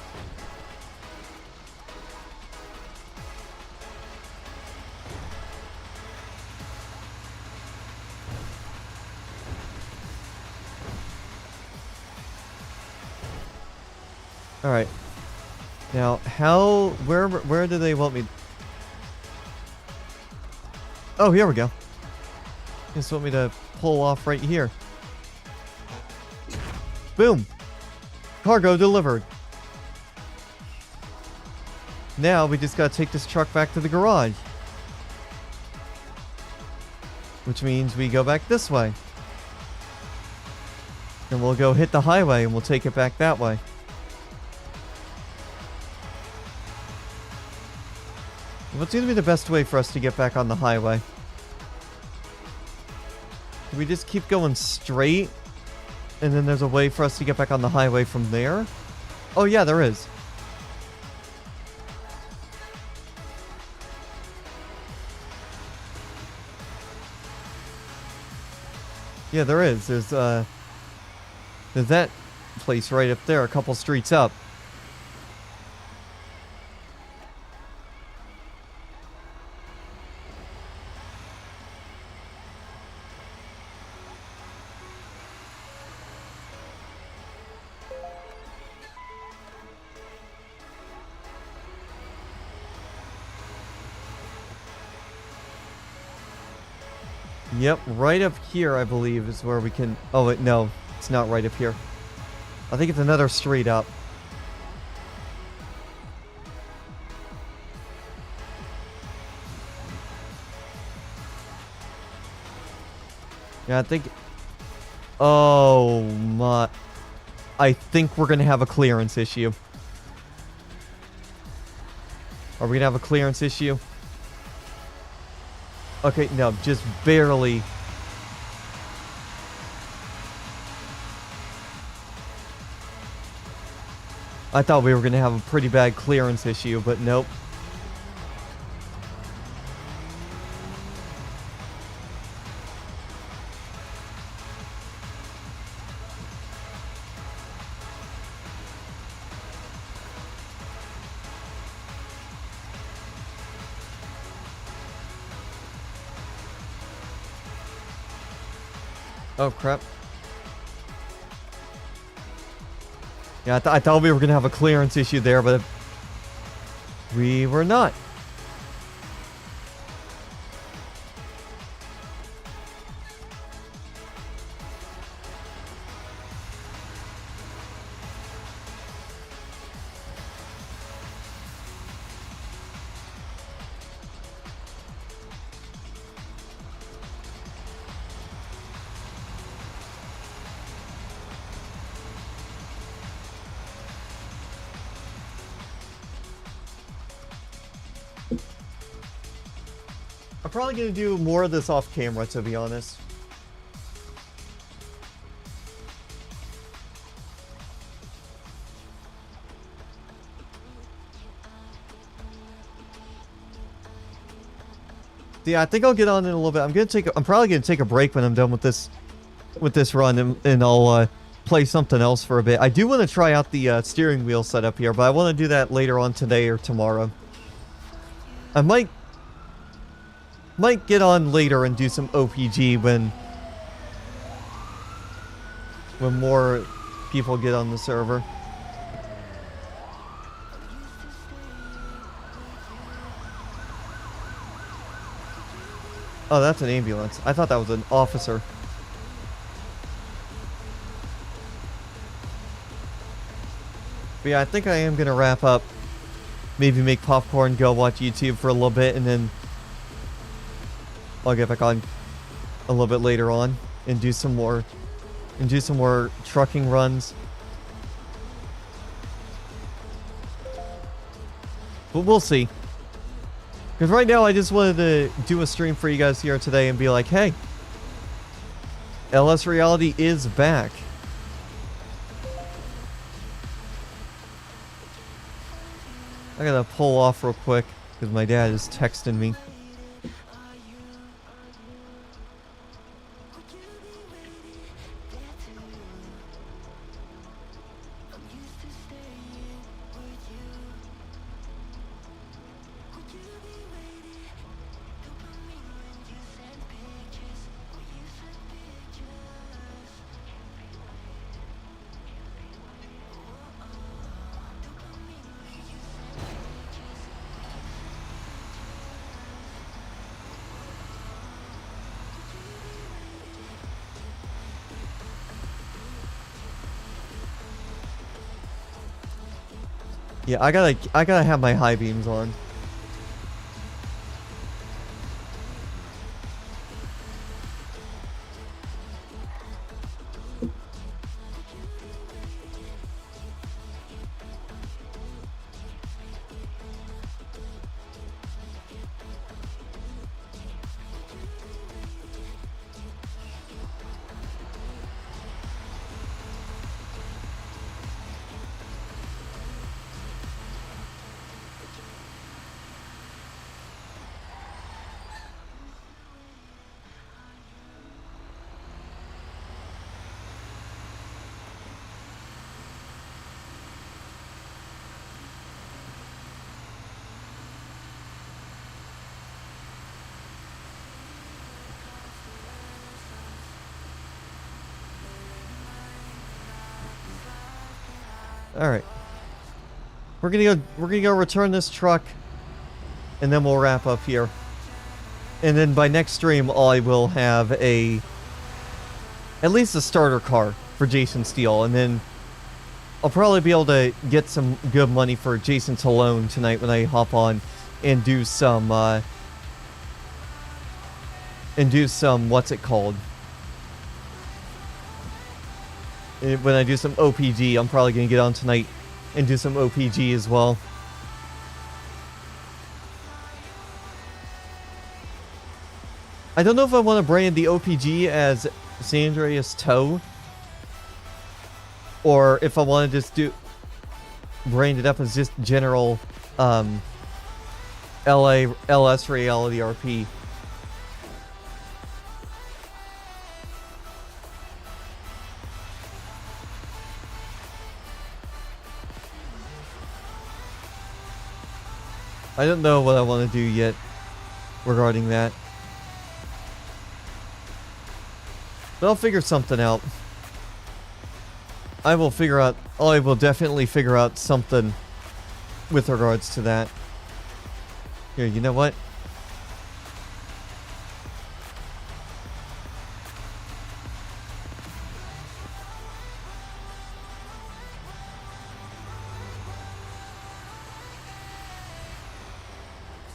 Alright. Now, where do they want me? Oh, here we go. They just want me to pull off right here. Boom. Cargo delivered. Now we just gotta take this truck back to the garage. Which means we go back this way. And we'll go hit the highway and we'll take it back that way. What's going to be the best way for us to get back on the highway? Do we just keep going straight? And then there's a way for us to get back on the highway from there? Oh yeah, there is. Yeah, there is. There's that place right up there, a couple streets up. Yep, right up here, I believe, is where we can... Oh, wait, no. It's not right up here. I think it's another street up. Yeah, I think... Oh, my... I think we're going to have a clearance issue. Are we going to have a clearance issue? Okay, no, just barely. I thought we were going to have a pretty bad clearance issue, but nope. Oh, crap. Yeah, I thought we were going to have a clearance issue there, but we were not. I'm probably going to do more of this off camera, to be honest. Yeah, I think I'll get on in a little bit. I'm probably going to take a break when I'm done with this run, and I'll play something else for a bit. I do want to try out the steering wheel setup here, but I want to do that later on today or tomorrow. I might get on later and do some OPG when more people get on the server. Oh, that's an ambulance. I thought that was an officer. But yeah, I think I am going to wrap up. Maybe make popcorn, go watch YouTube for a little bit, and then I'll get back on a little bit later on and do some more trucking runs. But we'll see. Because right now I just wanted to do a stream for you guys here today and be like, hey, LS Reality is back. I gotta pull off real quick because my dad is texting me. Yeah, I gotta have my high beams on. All right. We're gonna go return this truck, and then we'll wrap up here. And then by next stream, I will have at least a starter car for Jason Steele, and then I'll probably be able to get some good money for Jason Talone tonight when I hop on and do some what's it called? When I do some OPG, I'm probably gonna get on tonight and do some OPG as well. I don't know if I want to brand the OPG as San Andreas Tow, or if I want to just brand it up as just general LS Reality RP. I don't know what I want to do yet regarding that. But I'll figure something out. I will definitely figure out something with regards to that. Here, you know what?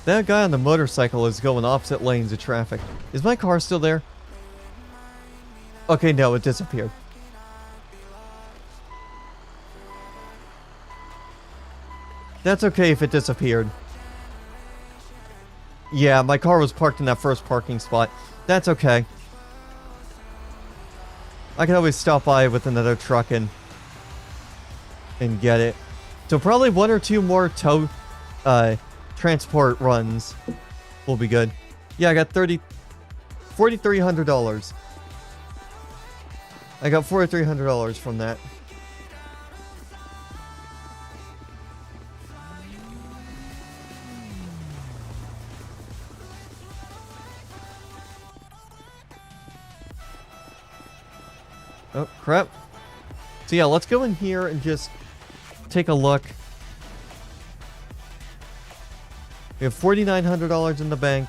That guy on the motorcycle is going opposite lanes of traffic. Is my car still there? Okay, no, it disappeared. That's okay if it disappeared. Yeah, my car was parked in that first parking spot. That's okay. I can always stop by with another truck and get it. So probably one or two more transport runs will be good. Yeah, I got $4,300. I got $4,300 from that. Oh, crap. So yeah, let's go in here and just take a look. We have $4,900 in the bank.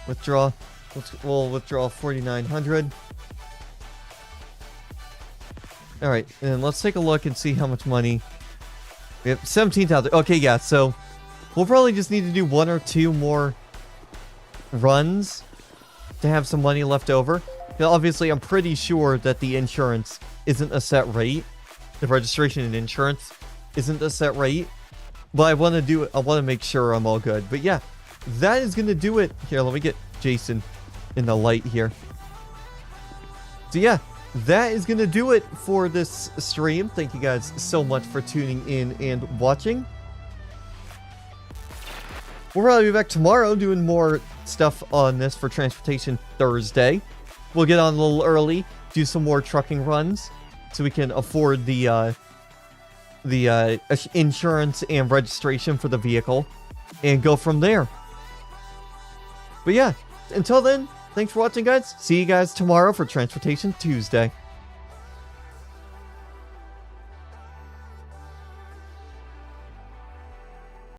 Withdraw. We'll withdraw $4,900. Alright, and let's take a look and see how much money We have 17,000. Okay, yeah, so we'll probably just need to do 1 or 2 more runs to have some money left over. Now, obviously, I'm pretty sure that the insurance isn't a set rate. The registration and insurance isn't a set rate. But I want to make sure I'm all good. But yeah, that is going to do it. Here, let me get Jason in the light here. So yeah, that is going to do it for this stream. Thank you guys so much for tuning in and watching. We'll probably be back tomorrow doing more stuff on this for Transportation Thursday. We'll get on a little early, do some more trucking runs, so we can afford the insurance and registration for the vehicle, and go from there. But yeah, until then, thanks for watching, guys. See you guys tomorrow for Transportation Tuesday.